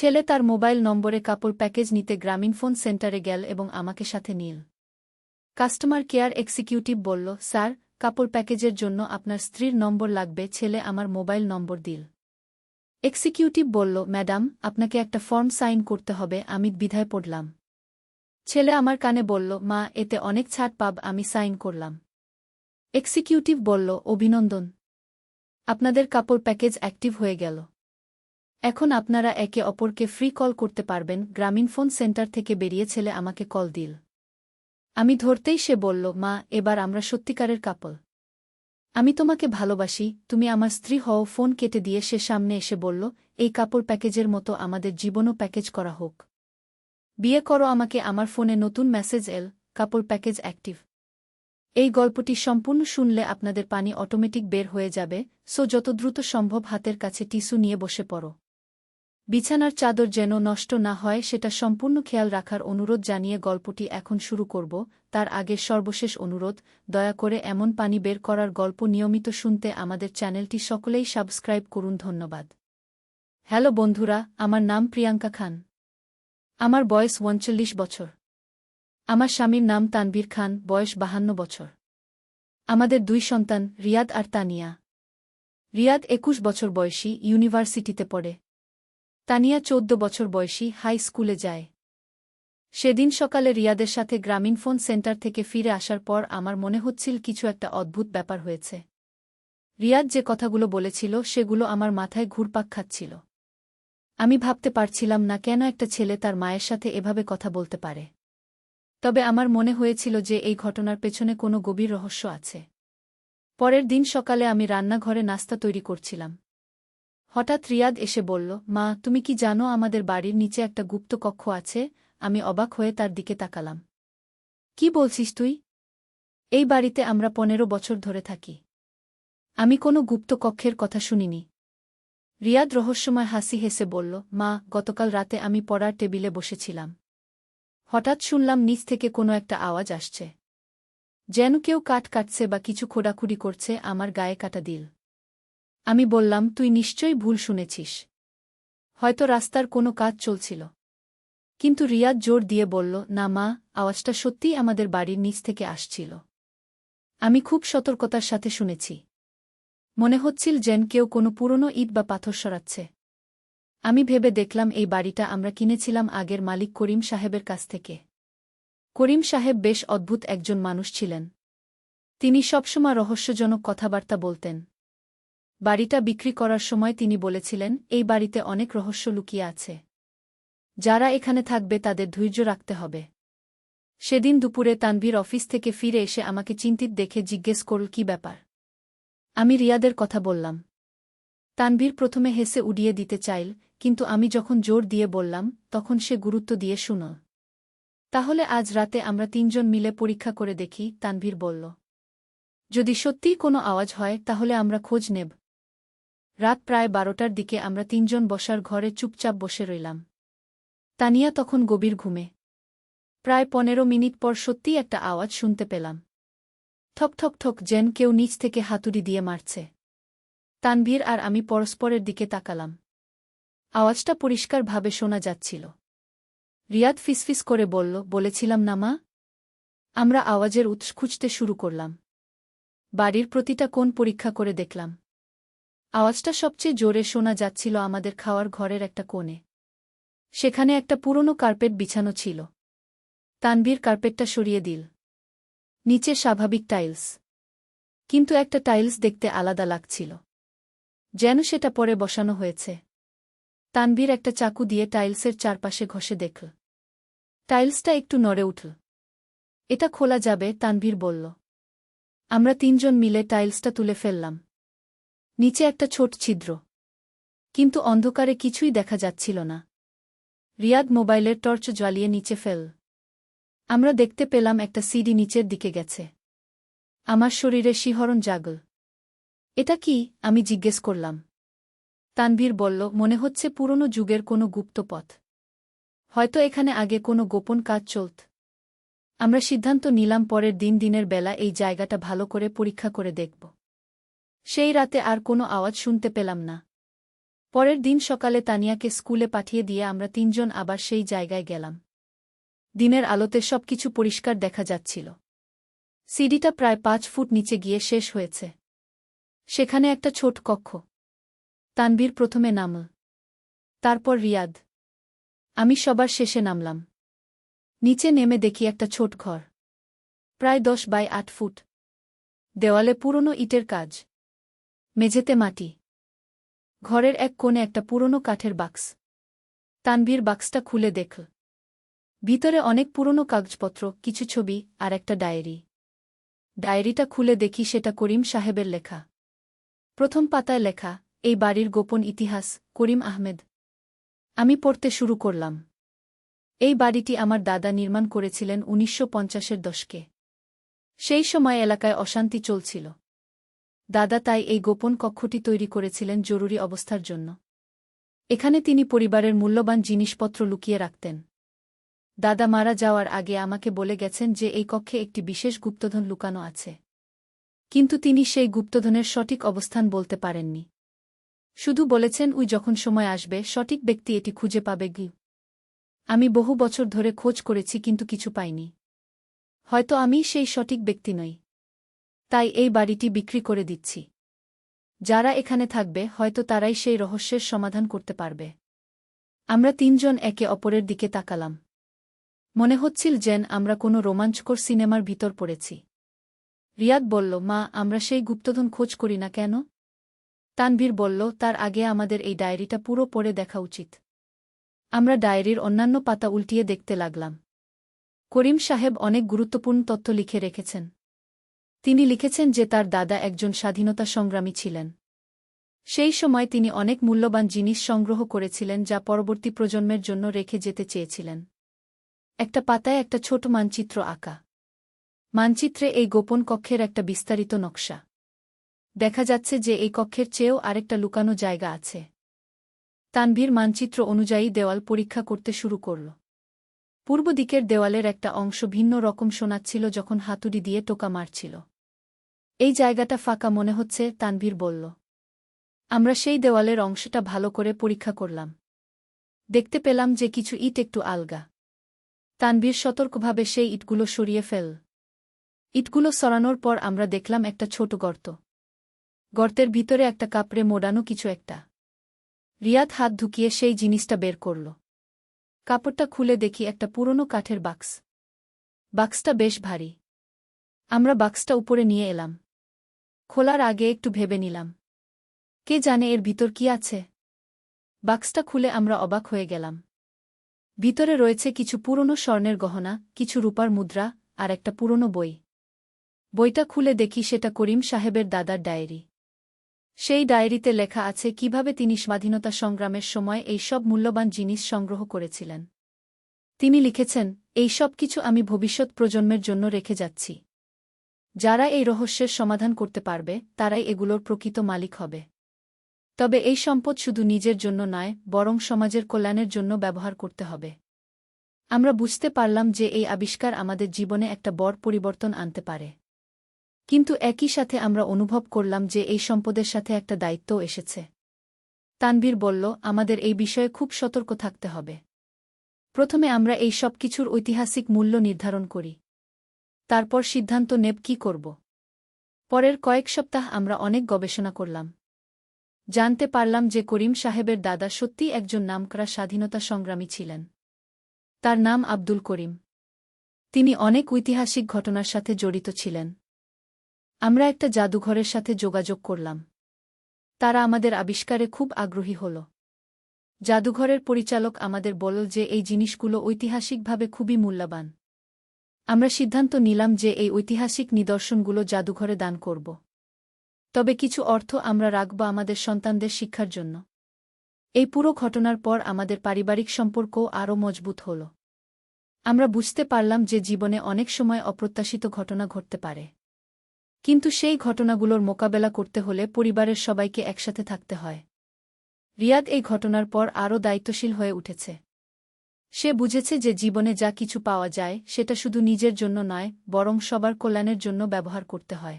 ছেলে তার মোবাইল নম্বরে কাপড় প্যাকেজ নিতে গ্রামীণফোন সেন্টারে গেল এবং আমাকে সাথে নিল। কাস্টমার কেয়ার এক্সিকিউটিভ বলল, স্যার, কাপড় প্যাকেজের জন্য আপনার স্ত্রীর নম্বর লাগবে। ছেলে আমার মোবাইল নম্বর দিল। এক্সিকিউটিভ বলল, ম্যাডাম, আপনাকে একটা ফর্ম সাইন করতে হবে। আমি দ্বিধায় পড়লাম। ছেলে আমার কানে বলল, মা, এতে অনেক ছাড় পাব। আমি সাইন করলাম। এক্সিকিউটিভ বলল, অভিনন্দন, আপনাদের কাপড় প্যাকেজ অ্যাক্টিভ হয়ে গেল। এখন আপনারা একে অপরকে ফ্রি কল করতে পারবেন। গ্রামীণফোন সেন্টার থেকে বেরিয়ে ছেলে আমাকে কল দিল। আমি ধরতেই সে বলল, মা, এবার আমরা সত্যিকারের কাপল। আমি তোমাকে ভালোবাসি, তুমি আমার স্ত্রী হও। ফোন কেটে দিয়ে সে সামনে এসে বলল, এই কাপড় প্যাকেজের মতো আমাদের জীবনও প্যাকেজ করা হোক। বিয়ে করো আমাকে। আমার ফোনে নতুন মেসেজ এল, কাপড় প্যাকেজ অ্যাক্টিভ। এই গল্পটি সম্পূর্ণ শুনলে আপনাদের পানি অটোমেটিক বের হয়ে যাবে, সো যত দ্রুত সম্ভব হাতের কাছে টিস্যু নিয়ে বসে পড়ো। বিছানার চাদর যেন নষ্ট না হয় সেটা সম্পূর্ণ খেয়াল রাখার অনুরোধ জানিয়ে গল্পটি এখন শুরু করব। তার আগে সর্বশেষ অনুরোধ, দয়া করে এমন পানি বের করার গল্প নিয়মিত শুনতে আমাদের চ্যানেলটি সকলেই সাবস্ক্রাইব করুন। ধন্যবাদ। হ্যালো বন্ধুরা, আমার নাম প্রিয়াঙ্কা খান। আমার বয়স 39 বছর। আমার স্বামীর নাম তানভীর খান, বয়স 52 বছর। আমাদের 2 সন্তান, রিয়াদ আর তানিয়া। রিয়াদ 21 বছর বয়সী, ইউনিভার্সিটিতে পড়ে। তানিয়া 14 বছর বয়সী, হাই স্কুলে যায়। সেদিন সকালে রিয়াদের সাথে গ্রামীণফোন সেন্টার থেকে ফিরে আসার পর আমার মনে হচ্ছিল কিছু একটা অদ্ভুত ব্যাপার হয়েছে। রিয়াদ যে কথাগুলো বলেছিল সেগুলো আমার মাথায় ঘুরপাক খাচ্ছিল। আমি ভাবতে পারছিলাম না কেন একটা ছেলে তার মায়ের সাথে এভাবে কথা বলতে পারে। তবে আমার মনে হয়েছিল যে এই ঘটনার পেছনে কোনো গভীর রহস্য আছে। পরের দিন সকালে আমি রান্নাঘরে নাস্তা তৈরি করছিলাম। হঠাৎ রিয়াদ এসে বলল, মা, তুমি কি জানো আমাদের বাড়ির নিচে একটা গুপ্ত কক্ষ আছে? আমি অবাক হয়ে তার দিকে তাকালাম। কি বলছিস তুই? এই বাড়িতে আমরা 15 বছর ধরে থাকি। আমি কোনো গুপ্ত কক্ষের কথা শুনিনি। রিয়াদ রহস্যময় হাসি হেসে বলল, মা, গতকাল রাতে আমি পড়ার টেবিলে বসেছিলাম। হঠাৎ শুনলাম নিচ থেকে কোনো একটা আওয়াজ আসছে, যেন কেউ কাঠ কাটছে বা কিছু খোঁড়াখুড়ি করছে। আমার গায়ে কাটা দিল। আমি বললাম, তুই নিশ্চয়ই ভুল শুনেছিস। হয়তো রাস্তার কোনো কাজ চলছিল। কিন্তু রিয়াদ জোর দিয়ে বলল, না মা, আওয়াজটা সত্যিই আমাদের বাড়ির নিচ থেকে আসছিল। আমি খুব সতর্কতার সাথে শুনেছি। মনে হচ্ছিল যেন কেউ কোনো পুরনো ইট বা পাথর সরাচ্ছে। আমি ভেবে দেখলাম এই বাড়িটা আমরা কিনেছিলাম আগের মালিক করিম সাহেবের কাছ থেকে। করিম সাহেব বেশ অদ্ভুত একজন মানুষ ছিলেন। তিনি সবসময় রহস্যজনক কথাবার্তা বলতেন। বাড়িটা বিক্রি করার সময় তিনি বলেছিলেন, এই বাড়িতে অনেক রহস্য লুকিয়ে আছে। যারা এখানে থাকবে তাদের ধৈর্য রাখতে হবে। সেদিন দুপুরে তানভীর অফিস থেকে ফিরে এসে আমাকে চিন্তিত দেখে জিজ্ঞেস করল, কি ব্যাপার? আমি রিয়াদের কথা বললাম। তানভীর প্রথমে হেসে উড়িয়ে দিতে চাইল, কিন্তু আমি যখন জোর দিয়ে বললাম, তখন সে গুরুত্ব দিয়ে শুনল। তাহলে আজ রাতে আমরা 3 জন মিলে পরীক্ষা করে দেখি, তানভীর বলল। যদি সত্যিই কোনো আওয়াজ হয় তাহলে আমরা খোঁজ নেব। রাত প্রায় 12টার দিকে আমরা 3 জন বসার ঘরে চুপচাপ বসে রইলাম। তানিয়া তখন গভীর ঘুমে। প্রায় 15 মিনিট পর সত্যিই একটা আওয়াজ শুনতে পেলাম। ঠক ঠক ঠক, যেন কেউ নিচ থেকে হাতুড়ি দিয়ে মারছে। তানভীর আর আমি পরস্পরের দিকে তাকালাম। আওয়াজটা পরিষ্কারভাবে শোনা যাচ্ছিল। রিয়াদ ফিসফিস করে বলল, বলেছিলাম না মা? আমরা আওয়াজের উৎস খুঁজতে শুরু করলাম। বাড়ির প্রতিটা কোণ পরীক্ষা করে দেখলাম। আওয়াজটা সবচেয়ে জোরে শোনা যাচ্ছিল আমাদের খাওয়ার ঘরের একটা কোণে। সেখানে একটা পুরনো কার্পেট বিছানো ছিল। তানভীর কার্পেটটা সরিয়ে দিল। নিচে স্বাভাবিক টাইলস। কিন্তু একটা টাইলস দেখতে আলাদা লাগছিল, যেন সেটা পরে বসানো হয়েছে। তানভীর একটা চাকু দিয়ে টাইলসের চারপাশে ঘষে দেখল। টাইলসটা একটু নড়ে উঠল। এটা খোলা যাবে, তানভীর বলল। আমরা 3 জন মিলে টাইলসটা তুলে ফেললাম। নিচে একটা ছোট ছিদ্র, কিন্তু অন্ধকারে কিছুই দেখা যাচ্ছিল না। রিয়াদ মোবাইলের টর্চ জ্বালিয়ে নিচে ফেল। আমরা দেখতে পেলাম একটা সিডি নিচের দিকে গেছে। আমার শরীরে শিহরণ জাগল। এটা কি? আমি জিজ্ঞেস করলাম। তানভীর বলল, মনে হচ্ছে পুরনো যুগের কোনো গুপ্ত পথ। হয়তো এখানে আগে কোনো গোপন কাজ চলত। আমরা সিদ্ধান্ত নিলাম পরের দিনের বেলা এই জায়গাটা ভালো করে পরীক্ষা করে দেখব। সেই রাতে আর কোনো আওয়াজ শুনতে পেলাম না। পরের দিন সকালে তানিয়াকে স্কুলে পাঠিয়ে দিয়ে আমরা তিনজন আবার সেই জায়গায় গেলাম। দিনের আলোতে সবকিছু পরিষ্কার দেখা যাচ্ছিল। সিঁড়িটা প্রায় 5 ফুট নিচে গিয়ে শেষ হয়েছে। সেখানে একটা ছোট কক্ষ। তানভীর প্রথমে নামল। তারপর রিয়াদ। আমি সবার শেষে নামলাম। নিচে নেমে দেখি একটা ছোট ঘর। প্রায় 10 বাই 8 ফুট। দেওয়ালে পুরনো ইটের কাজ। মেঝেতে মাটি। ঘরের এক কোণে একটা পুরনো কাঠের বাক্স। তানভীর বাক্সটা খুলে দেখল। ভিতরে অনেক পুরনো কাগজপত্র, কিছু ছবি আর একটা ডায়েরি। ডায়েরিটা খুলে দেখি সেটা করিম সাহেবের লেখা। প্রথম পাতায় লেখা, এই বাড়ির গোপন ইতিহাস, করিম আহমেদ। আমি পড়তে শুরু করলাম। এই বাড়িটি আমার দাদা নির্মাণ করেছিলেন 1950-এর দশকে। সেই সময় এলাকায় অশান্তি চলছিল। দাদা তাই এই গোপন কক্ষটি তৈরি করেছিলেন জরুরি অবস্থার জন্য। এখানে তিনি পরিবারের মূল্যবান জিনিসপত্র লুকিয়ে রাখতেন। দাদা মারা যাওয়ার আগে আমাকে বলে গেছেন যে এই কক্ষে একটি বিশেষ গুপ্তধন লুকানো আছে। কিন্তু তিনি সেই গুপ্তধনের সঠিক অবস্থান বলতে পারেননি। শুধু বলেছেন ওই যখন সময় আসবে সঠিক ব্যক্তি এটি খুঁজে পাবে। আমি বহু বছর ধরে খোঁজ করেছি কিন্তু কিছু পাইনি। হয়তো আমি সেই সঠিক ব্যক্তি নই। তাই এই বাড়িটি বিক্রি করে দিচ্ছি। যারা এখানে থাকবে হয়তো তারাই সেই রহস্যের সমাধান করতে পারবে। আমরা তিনজন একে অপরের দিকে তাকালাম। মনে হচ্ছিল যেন আমরা কোনো রোমাঞ্চকর সিনেমার ভিতর পড়েছি। রিয়াদ বলল, মা, আমরা সেই গুপ্তধন খোঁজ করি না কেন? তানভীর বলল, তার আগে আমাদের এই ডায়েরিটা পুরো পড়ে দেখা উচিত। আমরা ডায়েরির অন্যান্য পাতা উল্টিয়ে দেখতে লাগলাম। করিম সাহেব অনেক গুরুত্বপূর্ণ তথ্য লিখে রেখেছেন। তিনি লিখেছেন যে তার দাদা একজন স্বাধীনতা সংগ্রামী ছিলেন। সেই সময় তিনি অনেক মূল্যবান জিনিস সংগ্রহ করেছিলেন যা পরবর্তী প্রজন্মের জন্য রেখে যেতে চেয়েছিলেন। একটা পাতায় একটা ছোট মানচিত্র আঁকা। মানচিত্রে এই গোপন কক্ষের একটা বিস্তারিত নকশা। দেখা যাচ্ছে যে এই কক্ষের চেয়েও আরেকটা লুকানো জায়গা আছে। তানভীর মানচিত্র অনুযায়ী দেওয়াল পরীক্ষা করতে শুরু করল। পূর্ব দিকের দেওয়ালের একটা অংশ ভিন্ন রকম শোনাচ্ছিল যখন হাতুড়ি দিয়ে টোকা মারছিল। এই জায়গাটা ফাঁকা মনে হচ্ছে, তানভীর বলল। আমরা সেই দেওয়ালের অংশটা ভালো করে পরীক্ষা করলাম। দেখতে পেলাম যে কিছু ইট একটু আলগা। তানভীর সতর্কভাবে সেই ইটগুলো সরিয়ে ফেল। ইটগুলো সরানোর পর আমরা দেখলাম একটা ছোট গর্ত। গর্তের ভিতরে একটা কাপড়ে মোড়ানো কিছু একটা। রিয়াদ হাত ঢুকিয়ে সেই জিনিসটা বের করল। কাপড়টা খুলে দেখি একটা পুরনো কাঠের বাক্স। বাক্সটা বেশ ভারী। আমরা বাক্সটা উপরে নিয়ে এলাম। খোলার আগে একটু ভেবে নিলাম। কে জানে এর ভিতর কি আছে? বাক্সটা খুলে আমরা অবাক হয়ে গেলাম। ভিতরে রয়েছে কিছু পুরনো স্বর্ণের গহনা, কিছু রূপার মুদ্রা আর একটা পুরনো বই। বইটা খুলে দেখি সেটা করিম সাহেবের দাদার ডায়েরি। সেই ডায়েরিতে লেখা আছে কিভাবে তিনি স্বাধীনতা সংগ্রামের সময় এই সব মূল্যবান জিনিস সংগ্রহ করেছিলেন। তিনি লিখেছেন, এই সব কিছু আমি ভবিষ্যৎ প্রজন্মের জন্য রেখে যাচ্ছি। যারা এই রহস্যের সমাধান করতে পারবে তারাই এগুলোর প্রকৃত মালিক হবে। তবে এই সম্পদ শুধু নিজের জন্য নয়, বরং সমাজের কল্যাণের জন্য ব্যবহার করতে হবে। আমরা বুঝতে পারলাম যে এই আবিষ্কার আমাদের জীবনে একটা বড় পরিবর্তন আনতে পারে। কিন্তু একই সাথে আমরা অনুভব করলাম যে এই সম্পদের সাথে একটা দায়িত্বও এসেছে। তানভীর বলল, আমাদের এই বিষয়ে খুব সতর্ক থাকতে হবে। প্রথমে আমরা এই সব কিছুর ঐতিহাসিক মূল্য নির্ধারণ করি। তারপর সিদ্ধান্ত নেব কী করব। পরের কয়েক সপ্তাহ আমরা অনেক গবেষণা করলাম। জানতে পারলাম যে করিম সাহেবের দাদা সত্যিই একজন নামকরা স্বাধীনতা সংগ্রামী ছিলেন। তার নাম আব্দুল করিম। তিনি অনেক ঐতিহাসিক ঘটনার সাথে জড়িত ছিলেন। আমরা একটা জাদুঘরের সাথে যোগাযোগ করলাম। তারা আমাদের আবিষ্কারে খুব আগ্রহী হল। জাদুঘরের পরিচালক আমাদের বলল যে এই জিনিসগুলো ঐতিহাসিকভাবে খুবই মূল্যবান। আমরা সিদ্ধান্ত নিলাম যে এই ঐতিহাসিক নিদর্শনগুলো জাদুঘরে দান করব। তবে কিছু অর্থ আমরা রাখব আমাদের সন্তানদের শিক্ষার জন্য। এই পুরো ঘটনার পর আমাদের পারিবারিক সম্পর্কও আরও মজবুত হল। আমরা বুঝতে পারলাম যে জীবনে অনেক সময় অপ্রত্যাশিত ঘটনা ঘটতে পারে। কিন্তু সেই ঘটনাগুলোর মোকাবেলা করতে হলে পরিবারের সবাইকে একসাথে থাকতে হয়। রিয়াদ এই ঘটনার পর আরও দায়িত্বশীল হয়ে উঠেছে। সে বুঝেছে যে জীবনে যা কিছু পাওয়া যায় সেটা শুধু নিজের জন্য নয়, বরং সবার কল্যাণের জন্য ব্যবহার করতে হয়।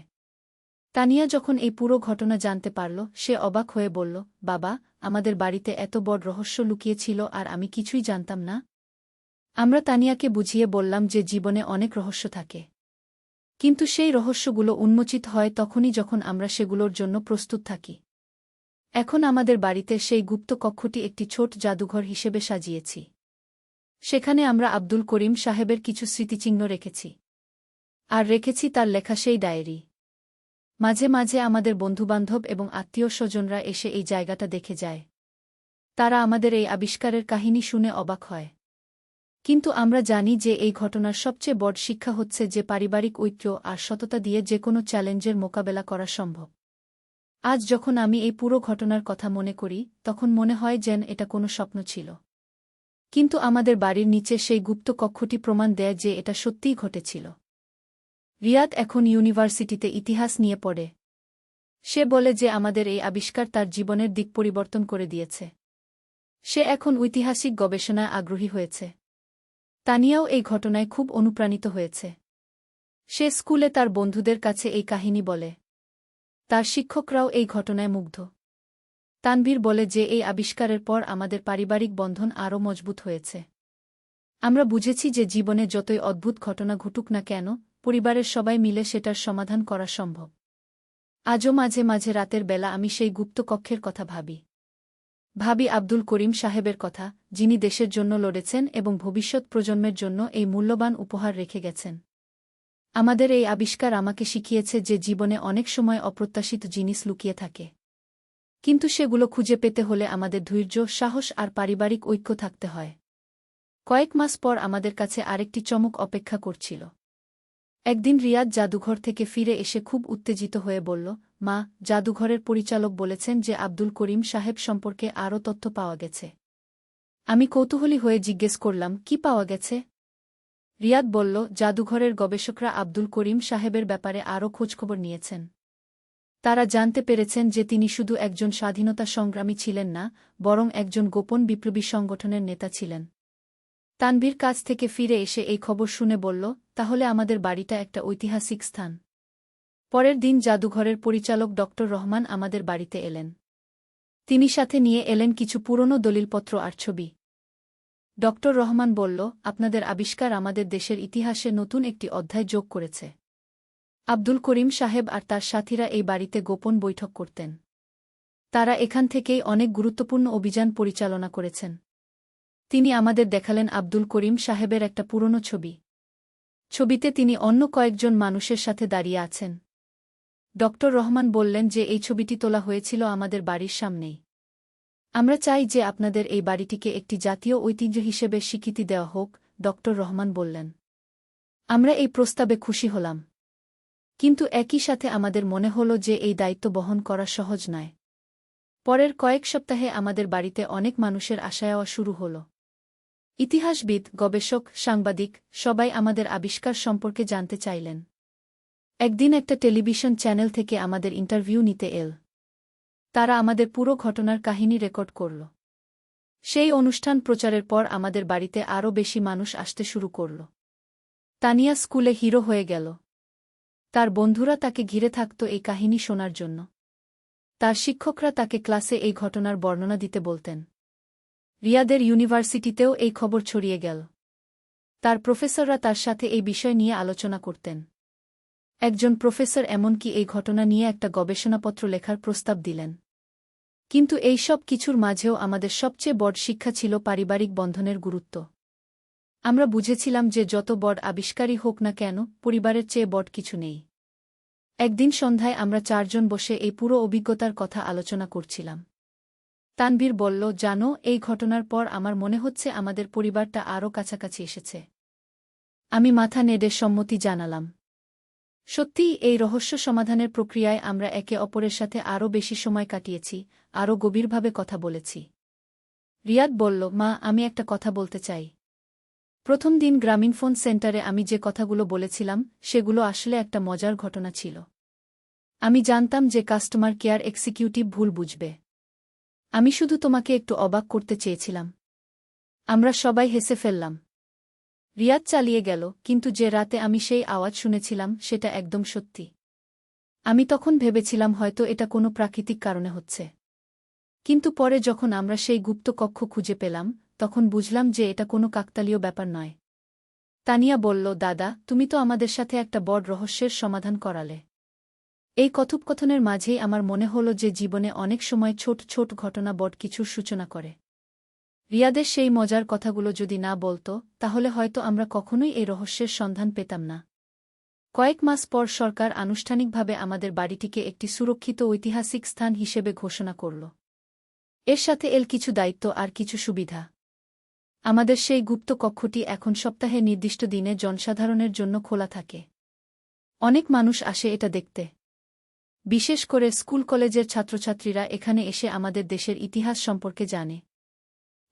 তানিয়া যখন এই পুরো ঘটনা জানতে পারল সে অবাক হয়ে বলল, বাবা, আমাদের বাড়িতে এত বড় রহস্য লুকিয়ে ছিল আর আমি কিছুই জানতাম না। আমরা তানিয়াকে বুঝিয়ে বললাম যে জীবনে অনেক রহস্য থাকে, কিন্তু সেই রহস্যগুলো উন্মোচিত হয় তখনই যখন আমরা সেগুলোর জন্য প্রস্তুত থাকি। এখন আমাদের বাড়িতে সেই গুপ্ত কক্ষটি একটি ছোট জাদুঘর হিসেবে সাজিয়েছি। সেখানে আমরা আব্দুল করিম সাহেবের কিছু স্মৃতিচিহ্ন রেখেছি, আর রেখেছি তার লেখা সেই ডায়েরি। মাঝে মাঝে আমাদের বন্ধুবান্ধব এবং আত্মীয়-স্বজনরা এসে এই জায়গাটা দেখে যায়। তারা আমাদের এই আবিষ্কারের কাহিনী শুনে অবাক হয়। কিন্তু আমরা জানি যে এই ঘটনার সবচেয়ে বড় শিক্ষা হচ্ছে যে পারিবারিক ঐক্য আর সততা দিয়ে যেকোনো চ্যালেঞ্জের মোকাবেলা করা সম্ভব। আজ যখন আমি এই পুরো ঘটনার কথা মনে করি তখন মনে হয় যেন এটা কোনো স্বপ্ন ছিল। কিন্তু আমাদের বাড়ির নিচে সেই গুপ্ত কক্ষটি প্রমাণ দেয় যে এটা সত্যিই ঘটেছিল। রিয়াদ এখন ইউনিভার্সিটিতে ইতিহাস নিয়ে পড়ে। সে বলে যে আমাদের এই আবিষ্কার তার জীবনের দিক পরিবর্তন করে দিয়েছে। সে এখন ঐতিহাসিক গবেষণায় আগ্রহী হয়েছে। তানিয়াও এই ঘটনায় খুব অনুপ্রাণিত হয়েছে। সে স্কুলে তার বন্ধুদের কাছে এই কাহিনী বলে। তার শিক্ষকরাও এই ঘটনায় মুগ্ধ। তানভীর বলে যে এই আবিষ্কারের পর আমাদের পারিবারিক বন্ধন আরও মজবুত হয়েছে। আমরা বুঝেছি যে জীবনে যতই অদ্ভুত ঘটনা ঘটুক না কেন, পরিবারের সবাই মিলে সেটার সমাধান করা সম্ভব। আজও মাঝে মাঝে রাতের বেলা আমি সেই গুপ্ত কক্ষের কথা ভাবি আব্দুল করিম সাহেবের কথা, যিনি দেশের জন্য লড়েছেন এবং ভবিষ্যৎ প্রজন্মের জন্য এই মূল্যবান উপহার রেখে গেছেন। আমাদের এই আবিষ্কার আমাকে শিখিয়েছে যে জীবনে অনেক সময় অপ্রত্যাশিত জিনিস লুকিয়ে থাকে, কিন্তু সেগুলো খুঁজে পেতে হলে আমাদের ধৈর্য, সাহস আর পারিবারিক ঐক্য থাকতে হয়। কয়েক মাস পর আমাদের কাছে আরেকটি চমক অপেক্ষা করছিল। একদিন রিয়াদ জাদুঘর থেকে ফিরে এসে খুব উত্তেজিত হয়ে বলল, মা, জাদুঘরের পরিচালক বলেছেন যে আব্দুল করিম সাহেব সম্পর্কে আরও তথ্য পাওয়া গেছে। আমি কৌতূহলী হয়ে জিজ্ঞেস করলাম, কি পাওয়া গেছে? রিয়াদ বলল, জাদুঘরের গবেষকরা আব্দুল করিম সাহেবের ব্যাপারে আরও খোঁজখবর নিয়েছেন। তারা জানতে পেরেছেন যে তিনি শুধু একজন স্বাধীনতা সংগ্রামী ছিলেন না, বরং একজন গোপন বিপ্লবী সংগঠনের নেতা ছিলেন। তানভীর কাছ থেকে ফিরে এসে এই খবর শুনে বলল, তাহলে আমাদের বাড়িটা একটা ঐতিহাসিক স্থান। পরের দিন জাদুঘরের পরিচালক ডক্টর রহমান আমাদের বাড়িতে এলেন। তিনি সাথে নিয়ে এলেন কিছু পুরনো দলিলপত্র আর ছবি। ডক্টর রহমান বলল, আপনাদের আবিষ্কার আমাদের দেশের ইতিহাসে নতুন একটি অধ্যায় যোগ করেছে। আব্দুল করিম সাহেব আর তার সাথীরা এই বাড়িতে গোপন বৈঠক করতেন। তারা এখান থেকেই অনেক গুরুত্বপূর্ণ অভিযান পরিচালনা করেছেন। তিনি আমাদের দেখালেন আব্দুল করিম সাহেবের একটা পুরনো ছবি। ছবিতে তিনি অন্য কয়েকজন মানুষের সাথে দাঁড়িয়ে আছেন। ডক্টর রহমান বললেন যে এই ছবিটি তোলা হয়েছিল আমাদের বাড়ির সামনেই। আমরা চাই যে আপনাদের এই বাড়িটিকে একটি জাতীয় ঐতিহ্য হিসেবে স্বীকৃতি দেওয়া হোক, ডক্টর রহমান বললেন। আমরা এই প্রস্তাবে খুশি হলাম। কিন্তু একই সাথে আমাদের মনে হল যে এই দায়িত্ব বহন করা সহজ নয়। পরের কয়েক সপ্তাহে আমাদের বাড়িতে অনেক মানুষের আসা যাওয়া শুরু হল। ইতিহাসবিদ, গবেষক, সাংবাদিক, সবাই আমাদের আবিষ্কার সম্পর্কে জানতে চাইলেন। একদিন একটা টেলিভিশন চ্যানেল থেকে আমাদের ইন্টারভিউ নিতে এল। তারা আমাদের পুরো ঘটনার কাহিনী রেকর্ড করল। সেই অনুষ্ঠান প্রচারের পর আমাদের বাড়িতে আরও বেশি মানুষ আসতে শুরু করল। তানিয়া স্কুলে হিরো হয়ে গেল। তার বন্ধুরা তাকে ঘিরে থাকত এই কাহিনী শোনার জন্য। তার শিক্ষকরা তাকে ক্লাসে এই ঘটনার বর্ণনা দিতে বলতেন। রিয়াদের ইউনিভার্সিটিতেও এই খবর ছড়িয়ে গেল। তার প্রফেসররা তার সাথে এই বিষয় নিয়ে আলোচনা করতেন। একজন প্রফেসর এমনকি এই ঘটনা নিয়ে একটা গবেষণাপত্র লেখার প্রস্তাব দিলেন। কিন্তু এই সব কিছুর মাঝেও আমাদের সবচেয়ে বড় শিক্ষা ছিল পারিবারিক বন্ধনের গুরুত্ব। আমরা বুঝেছিলাম যে যত বড় আবিষ্কারই হোক না কেন, পরিবারের চেয়ে বড় কিছু নেই। একদিন সন্ধ্যায় আমরা চারজন বসে এই পুরো অভিজ্ঞতার কথা আলোচনা করছিলাম। তানভীর বলল, জানো, এই ঘটনার পর আমার মনে হচ্ছে আমাদের পরিবারটা আরও কাছাকাছি এসেছে। আমি মাথা নেড়ে সম্মতি জানালাম। সত্যিই এই রহস্য সমাধানের প্রক্রিয়ায় আমরা একে অপরের সাথে আরও বেশি সময় কাটিয়েছি, আরও গভীরভাবে কথা বলেছি। রিয়াদ বলল, মা, আমি একটা কথা বলতে চাই। প্রথম দিন গ্রামীণফোন সেন্টারে আমি যে কথাগুলো বলেছিলাম সেগুলো আসলে একটা মজার ঘটনা ছিল। আমি জানতাম যে কাস্টমার কেয়ার এক্সিকিউটিভ ভুল বুঝবে। আমি শুধু তোমাকে একটু অবাক করতে চেয়েছিলাম। আমরা সবাই হেসে ফেললাম। রিয়াদ চালিয়ে গেল, কিন্তু যে রাতে আমি সেই আওয়াজ শুনেছিলাম সেটা একদম সত্যি। আমি তখন ভেবেছিলাম হয়তো এটা কোনো প্রাকৃতিক কারণে হচ্ছে। কিন্তু পরে যখন আমরা সেই গুপ্ত কক্ষ খুঁজে পেলাম, তখন বুঝলাম যে এটা কোনো কাকতালীয় ব্যাপার নয়। তানিয়া বলল, দাদা, তুমি তো আমাদের সাথে একটা বড় রহস্যের সমাধান করালে। এই কথোপকথনের মাঝেই আমার মনে হল যে জীবনে অনেক সময় ছোট ছোট ঘটনা বড় কিছুর সূচনা করে। রিয়াদের সেই মজার কথাগুলো যদি না বলতো, তাহলে হয়তো আমরা কখনোই এই রহস্যের সন্ধান পেতাম না। কয়েক মাস পর সরকার আনুষ্ঠানিকভাবে আমাদের বাড়িটিকে একটি সুরক্ষিত ঐতিহাসিক স্থান হিসেবে ঘোষণা করল। এর সাথে এল কিছু দায়িত্ব আর কিছু সুবিধা। আমাদের সেই গুপ্ত কক্ষটি এখন সপ্তাহে নির্দিষ্ট দিনে জনসাধারণের জন্য খোলা থাকে। অনেক মানুষ আসে এটা দেখতে। বিশেষ করে স্কুল কলেজের ছাত্রছাত্রীরা এখানে এসে আমাদের দেশের ইতিহাস সম্পর্কে জানে।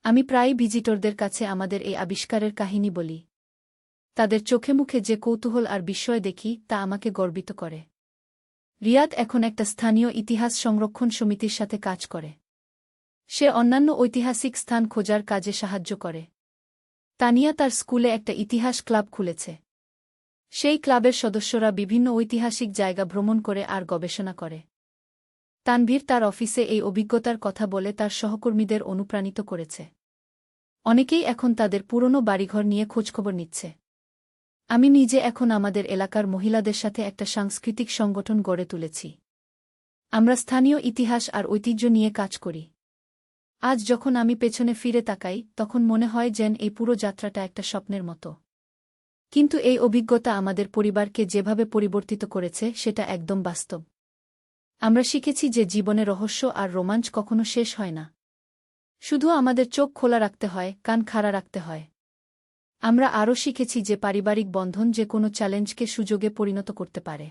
আমি প্রায়ই ভিজিটরদের কাছে আমাদের এই আবিষ্কারের কাহিনী বলি। তাদের চোখে মুখে যে কৌতূহল আর বিস্ময় দেখি তা আমাকে গর্বিত করে। রিয়াদ এখন একটা স্থানীয় ইতিহাস সংরক্ষণ সমিতির সাথে কাজ করে। সে অন্যান্য ঐতিহাসিক স্থান খোঁজার কাজে সাহায্য করে। তানিয়া তার স্কুলে একটা ইতিহাস ক্লাব খুলেছে। সেই ক্লাবের সদস্যরা বিভিন্ন ঐতিহাসিক জায়গা ভ্রমণ করে আর গবেষণা করে। তানভীর তার অফিসে এই অভিজ্ঞতার কথা বলে তার সহকর্মীদের অনুপ্রাণিত করেছে। অনেকেই এখন তাদের পুরনো বাড়িঘর নিয়ে খোঁজখবর নিচ্ছে। আমি নিজে এখন আমাদের এলাকার মহিলাদের সাথে একটা সাংস্কৃতিক সংগঠন গড়ে তুলেছি। আমরা স্থানীয় ইতিহাস আর ঐতিহ্য নিয়ে কাজ করি। আজ যখন আমি পেছনে ফিরে তাকাই, তখন মনে হয় যেন এই পুরো যাত্রাটা একটা স্বপ্নের মতো। কিন্তু এই অভিজ্ঞতা আমাদের পরিবারকে যেভাবে পরিবর্তিত করেছে সেটা একদম বাস্তব। আমরা শিখেছি যে জীবনে রহস্য আর রোমাঞ্চ কখনো শেষ হয় না। শুধু আমাদের চোখ খোলা রাখতে হয়, কান খাড়া রাখতে হয়। আমরা আরও শিখেছি যে পারিবারিক বন্ধন যে কোনো চ্যালেঞ্জকে সুযোগে পরিণত করতে পারে।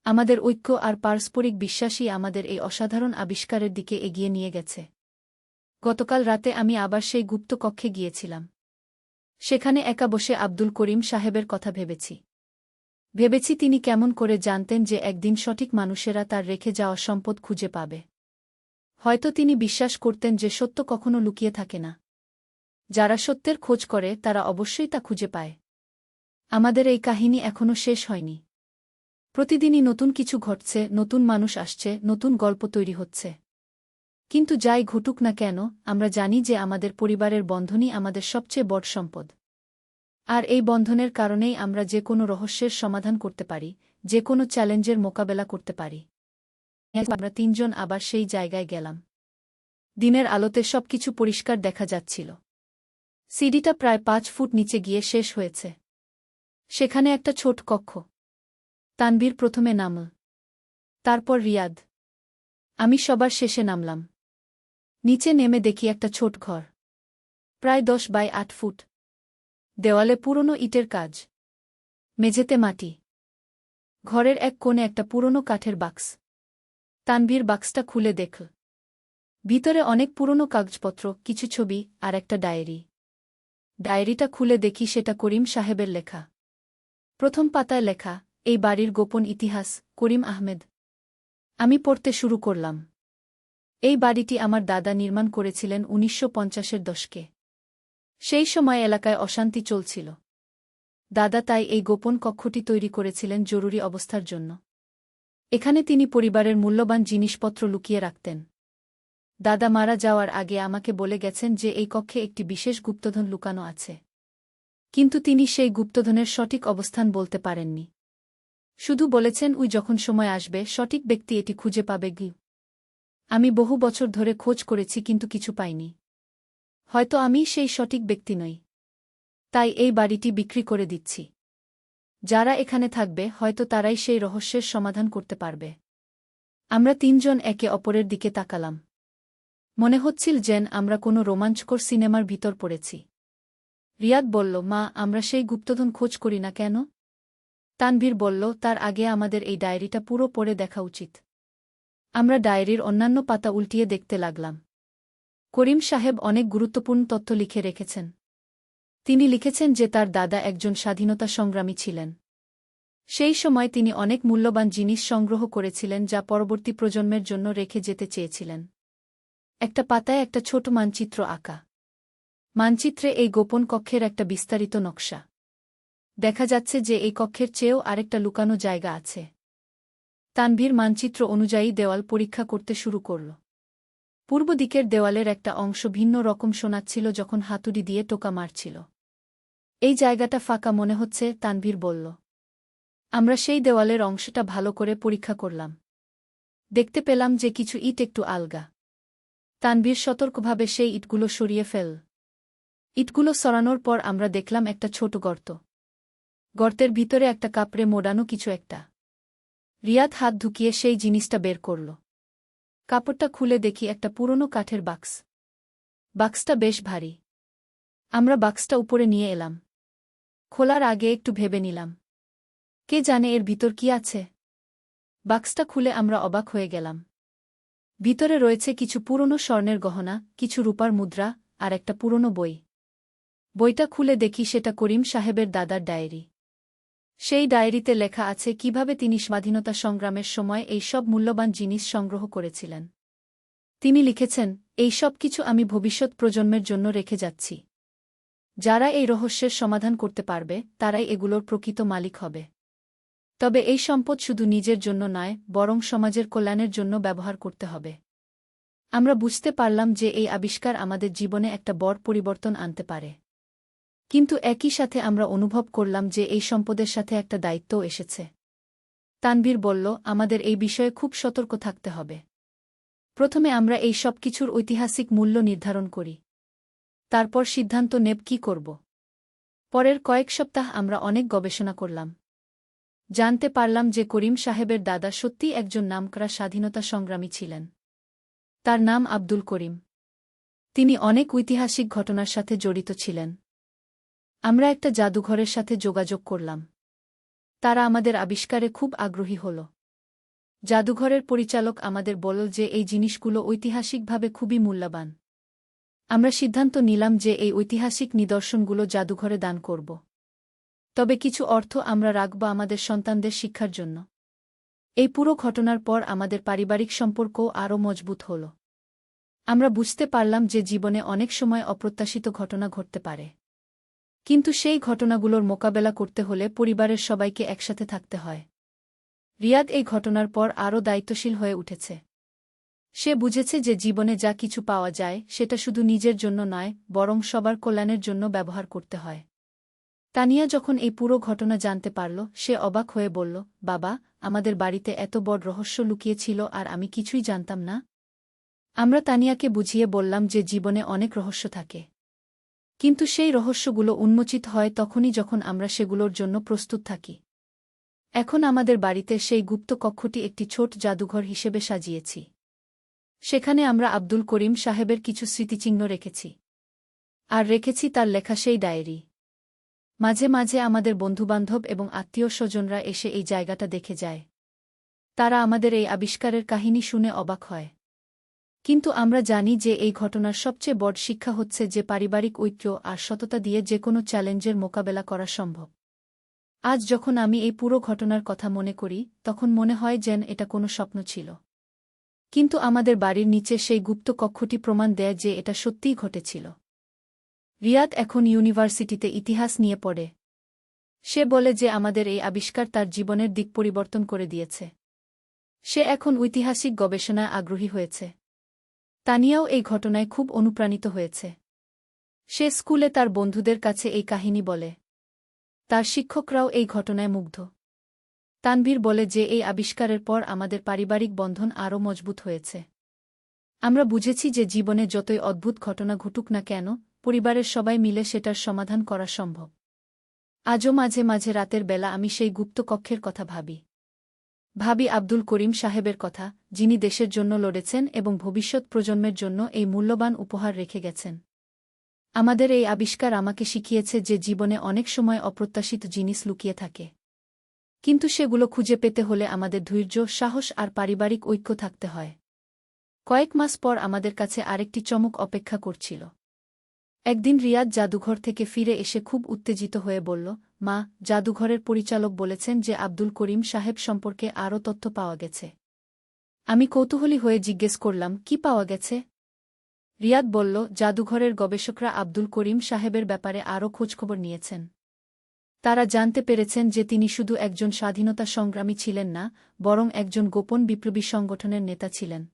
আমাদের ঐক্য আর পারস্পরিক বিশ্বাসই আমাদের এই অসাধারণ আবিষ্কারের দিকে এগিয়ে নিয়ে গেছে। গতকাল রাতে আমি আবার সেই গুপ্ত কক্ষে গিয়েছিলাম। সেখানে একা বসে আব্দুল করিম সাহেবের কথা ভেবেছি তিনি কেমন করে জানতেন যে একদিন সঠিক মানুষেরা তার রেখে যাওয়া সম্পদ খুঁজে পাবে। হয়তো তিনি বিশ্বাস করতেন যে সত্য কখনো লুকিয়ে থাকে না। যারা সত্যের খোঁজ করে তারা অবশ্যই তা খুঁজে পায়। আমাদের এই কাহিনী এখনো শেষ হয়নি। প্রতিদিনই নতুন কিছু ঘটছে, নতুন মানুষ আসছে, নতুন গল্প তৈরি হচ্ছে। কিন্তু যাই ঘটুক না কেন, আমরা জানি যে আমাদের পরিবারের বন্ধনই আমাদের সবচেয়ে বড় সম্পদ। আর এই বন্ধনের কারণেই আমরা যে কোনো রহস্যের সমাধান করতে পারি, যে কোনো চ্যালেঞ্জের মোকাবেলা করতে পারি। আমরা তিনজন আবার সেই জায়গায় গেলাম। দিনের আলোতে সবকিছু পরিষ্কার দেখা যাচ্ছিল। সিঁড়িটা প্রায় 5 ফুট নিচে গিয়ে শেষ হয়েছে। সেখানে একটা ছোট কক্ষ। তানভীর প্রথমে নামল। তারপর রিয়াদ। আমি সবার শেষে নামলাম। নিচে নেমে দেখি একটা ছোট ঘর। প্রায় 10 বাই 8 ফুট। দেওয়ালে পুরনো ইটের কাজ। মেঝেতে মাটি। ঘরের এক কোণে একটা পুরনো কাঠের বাক্স। তানভীর বাক্সটা খুলে দেখল। ভিতরে অনেক পুরনো কাগজপত্র, কিছু ছবি আর একটা ডায়েরি। ডায়েরিটা খুলে দেখি সেটা করিম সাহেবের লেখা। প্রথম পাতায় লেখা, এই বাড়ির গোপন ইতিহাস, করিম আহমেদ। আমি পড়তে শুরু করলাম। এই বাড়িটি আমার দাদা নির্মাণ করেছিলেন 1950-এর দশকে। সেই সময় এলাকায় অশান্তি চলছিল। দাদা তাই এই গোপন কক্ষটি তৈরি করেছিলেন জরুরি অবস্থার জন্য। এখানে তিনি পরিবারের মূল্যবান জিনিসপত্র লুকিয়ে রাখতেন। দাদা মারা যাওয়ার আগে আমাকে বলে গেছেন যে এই কক্ষে একটি বিশেষ গুপ্তধন লুকানো আছে। কিন্তু তিনি সেই গুপ্তধনের সঠিক অবস্থান বলতে পারেননি। শুধু বলেছেন যখন সময় আসবে সঠিক ব্যক্তি এটি খুঁজে পাবে। আমি বহু বছর ধরে খোঁজ করেছি কিন্তু কিছু পাইনি। হয়তো আমি সেই সঠিক ব্যক্তি নই। তাই এই বাড়িটি বিক্রি করে দিচ্ছি। যারা এখানে থাকবে হয়তো তারাই সেই রহস্যের সমাধান করতে পারবে। আমরা তিনজন একে অপরের দিকে তাকালাম। মনে হচ্ছিল যেন আমরা কোনো রোমাঞ্চকর সিনেমার ভিতর পড়েছি। রিয়াদ বলল, মা, আমরা সেই গুপ্তধন খোঁজ করি না কেন? তানভীর বলল, তার আগে আমাদের এই ডায়েরিটা পুরো পড়ে দেখা উচিত। আমরা ডায়েরির অন্যান্য পাতা উল্টিয়ে দেখতে লাগলাম। করিম সাহেব অনেক গুরুত্বপূর্ণ তথ্য লিখে রেখেছেন। তিনি লিখেছেন যে তার দাদা একজন স্বাধীনতা সংগ্রামী ছিলেন। সেই সময় তিনি অনেক মূল্যবান জিনিস সংগ্রহ করেছিলেন যা পরবর্তী প্রজন্মের জন্য রেখে যেতে চেয়েছিলেন। একটা পাতায় একটা ছোট মানচিত্র আঁকা। মানচিত্রে এই গোপন কক্ষের একটা বিস্তারিত নকশা। দেখা যাচ্ছে যে এই কক্ষের চেয়েও আরেকটা লুকানো জায়গা আছে। তানভীর মানচিত্র অনুযায়ী দেওয়াল পরীক্ষা করতে শুরু করল। পূর্ব দিকের দেওয়ালের একটা অংশ ভিন্ন রকম শোনাচ্ছিল যখন হাতুড়ি দিয়ে টোকা মারছিল। এই জায়গাটা ফাঁকা মনে হচ্ছে, তানভীর বলল। আমরা সেই দেওয়ালের অংশটা ভালো করে পরীক্ষা করলাম। দেখতে পেলাম যে কিছু ইট একটু আলগা। তানভীর সতর্কভাবে সেই ইটগুলো সরিয়ে ফেল। ইটগুলো সরানোর পর আমরা দেখলাম একটা ছোট গর্ত। গর্তের ভিতরে একটা কাপড়ে মোড়ানো কিছু একটা। রিয়াদ হাত ঢুকিয়ে সেই জিনিসটা বের করল। কাপড়টা খুলে দেখি একটা পুরনো কাঠের বাক্স। বাক্সটা বেশ ভারী। আমরা বাক্সটা উপরে নিয়ে এলাম। খোলার আগে একটু ভেবে নিলাম, কে জানে এর ভিতর কি আছে। বাক্সটা খুলে আমরা অবাক হয়ে গেলাম। ভিতরে রয়েছে কিছু পুরনো স্বর্ণের গহনা, কিছু রূপার মুদ্রা, আর একটা পুরনো বই। বইটা খুলে দেখি সেটা করিম সাহেবের দাদার ডায়েরি। সেই ডায়েরিতে লেখা আছে কিভাবে তিনি স্বাধীনতা সংগ্রামের সময় এই সব মূল্যবান জিনিস সংগ্রহ করেছিলেন। তিনি লিখেছেন, এই সব কিছু আমি ভবিষ্যৎ প্রজন্মের জন্য রেখে যাচ্ছি। যারা এই রহস্যের সমাধান করতে পারবে তারাই এগুলোর প্রকৃত মালিক হবে। তবে এই সম্পদ শুধু নিজের জন্য নয়, বরং সমাজের কল্যাণের জন্য ব্যবহার করতে হবে। আমরা বুঝতে পারলাম যে এই আবিষ্কার আমাদের জীবনে একটা বড় পরিবর্তন আনতে পারে। কিন্তু একই সাথে আমরা অনুভব করলাম যে এই সম্পদের সাথে একটা দায়িত্বও এসেছে। তানভীর বলল, আমাদের এই বিষয়ে খুব সতর্ক থাকতে হবে। প্রথমে আমরা এই সব কিছুর ঐতিহাসিক মূল্য নির্ধারণ করি। তারপর সিদ্ধান্ত নেব কী করব। পরের কয়েক সপ্তাহ আমরা অনেক গবেষণা করলাম। জানতে পারলাম যে করিম সাহেবের দাদা সত্যিই একজন নামকরা স্বাধীনতা সংগ্রামী ছিলেন। তার নাম আব্দুল করিম। তিনি অনেক ঐতিহাসিক ঘটনার সাথে জড়িত ছিলেন। আমরা একটা জাদুঘরের সাথে যোগাযোগ করলাম। তারা আমাদের আবিষ্কারে খুব আগ্রহী হল। জাদুঘরের পরিচালক আমাদের বলল যে এই জিনিসগুলো ঐতিহাসিকভাবে খুবই মূল্যবান। আমরা সিদ্ধান্ত নিলাম যে এই ঐতিহাসিক নিদর্শনগুলো জাদুঘরে দান করব। তবে কিছু অর্থ আমরা রাখব আমাদের সন্তানদের শিক্ষার জন্য। এই পুরো ঘটনার পর আমাদের পারিবারিক সম্পর্কও আরও মজবুত হল। আমরা বুঝতে পারলাম যে জীবনে অনেক সময় অপ্রত্যাশিত ঘটনা ঘটতে পারে। কিন্তু সেই ঘটনাগুলোর মোকাবেলা করতে হলে পরিবারের সবাইকে একসাথে থাকতে হয়। রিয়াদ এই ঘটনার পর আরও দায়িত্বশীল হয়ে উঠেছে। সে বুঝেছে যে জীবনে যা কিছু পাওয়া যায় সেটা শুধু নিজের জন্য নয়, বরং সবার কল্যাণের জন্য ব্যবহার করতে হয়। তানিয়া যখন এই পুরো ঘটনা জানতে পারল, সে অবাক হয়ে বলল, বাবা, আমাদের বাড়িতে এত বড় রহস্য লুকিয়ে ছিল আর আমি কিছুই জানতাম না। আমরা তানিয়াকে বুঝিয়ে বললাম যে জীবনে অনেক রহস্য থাকে। কিন্তু সেই রহস্যগুলো উন্মোচিত হয় তখনই যখন আমরা সেগুলোর জন্য প্রস্তুত থাকি। এখন আমাদের বাড়িতে সেই গুপ্ত কক্ষটি একটি ছোট জাদুঘর হিসেবে সাজিয়েছি। সেখানে আমরা আব্দুল করিম সাহেবের কিছু স্মৃতিচিহ্ন রেখেছি। আর রেখেছি তার লেখা সেই ডায়েরি। মাঝে মাঝে আমাদের বন্ধুবান্ধব এবং আত্মীয় স্বজনরা এসে এই জায়গাটা দেখে যায়। তারা আমাদের এই আবিষ্কারের কাহিনী শুনে অবাক হয়। কিন্তু আমরা জানি যে এই ঘটনার সবচেয়ে বড় শিক্ষা হচ্ছে যে পারিবারিক ঐক্য আর সততা দিয়ে যেকোনো চ্যালেঞ্জের মোকাবেলা করা সম্ভব। আজ যখন আমি এই পুরো ঘটনার কথা মনে করি, তখন মনে হয় যেন এটা কোনো স্বপ্ন ছিল। কিন্তু আমাদের বাড়ির নিচে সেই গুপ্ত কক্ষটি প্রমাণ দেয় যে এটা সত্যিই ঘটেছিল। রিয়াদ এখন ইউনিভার্সিটিতে ইতিহাস নিয়ে পড়ে। সে বলে যে আমাদের এই আবিষ্কার তার জীবনের দিক পরিবর্তন করে দিয়েছে। সে এখন ঐতিহাসিক গবেষণায় আগ্রহী হয়েছে। তানিয়াও এই ঘটনায় খুব অনুপ্রাণিত হয়েছে। সে স্কুলে তার বন্ধুদের কাছে এই কাহিনী বলে। তার শিক্ষকরাও এই ঘটনায় মুগ্ধ। তানভীর বলে যে এই আবিষ্কারের পর আমাদের পারিবারিক বন্ধন আরও মজবুত হয়েছে। আমরা বুঝেছি যে জীবনে যতই অদ্ভুত ঘটনা ঘটুক না কেন, পরিবারের সবাই মিলে সেটার সমাধান করা সম্ভব। আজও মাঝে মাঝে রাতের বেলা আমি সেই গুপ্ত কক্ষের কথা ভাবি আব্দুল করিম সাহেবের কথা, যিনি দেশের জন্য লড়েছেন এবং ভবিষ্যৎ প্রজন্মের জন্য এই মূল্যবান উপহার রেখে গেছেন। আমাদের এই আবিষ্কার আমাকে শিখিয়েছে যে জীবনে অনেক সময় অপ্রত্যাশিত জিনিস লুকিয়ে থাকে। কিন্তু সেগুলো খুঁজে পেতে হলে আমাদের ধৈর্য, সাহস আর পারিবারিক ঐক্য থাকতে হয়। কয়েক মাস পর আমাদের কাছে আরেকটি চমক অপেক্ষা করছিল। একদিন রিয়াদ জাদুঘর থেকে ফিরে এসে খুব উত্তেজিত হয়ে বলল, মা, জাদুঘরের পরিচালক বলেছেন যে আব্দুল করিম সাহেব সম্পর্কে আরও তথ্য পাওয়া গেছে। আমি কৌতূহলী হয়ে জিজ্ঞেস করলাম, কি পাওয়া গেছে? রিয়াদ বলল, জাদুঘরের গবেষকরা আব্দুল করিম সাহেবের ব্যাপারে আরও খোঁজখবর নিয়েছেন। তারা জানতে পেরেছেন যে তিনি শুধু একজন স্বাধীনতা সংগ্রামী ছিলেন না, বরং একজন গোপন বিপ্লবী সংগঠনের নেতা ছিলেন।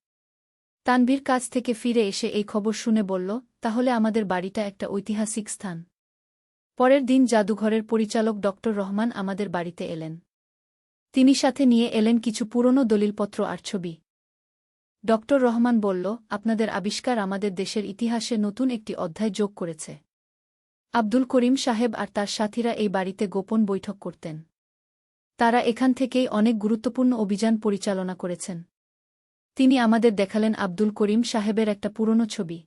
তানভীর কাজ থেকে ফিরে এসে এই খবর শুনে বলল, তাহলে আমাদের বাড়িটা একটা ঐতিহাসিক স্থান। পরের দিন জাদুঘরের পরিচালক ড রহমান আমাদের বাড়িতে এলেন। তিনি সাথে নিয়ে এলেন কিছু পুরনো দলিলপত্র আর ছবি। ড রহমান বলল, আপনাদের আবিষ্কার আমাদের দেশের ইতিহাসে নতুন একটি অধ্যায় যোগ করেছে। আব্দুল করিম সাহেব আর তার সাথীরা এই বাড়িতে গোপন বৈঠক করতেন। তারা এখান থেকেই অনেক গুরুত্বপূর্ণ অভিযান পরিচালনা করেছেন। তিনি আমাদের দেখালেন আব্দুল করিম সাহেবের একটা পুরনো ছবি।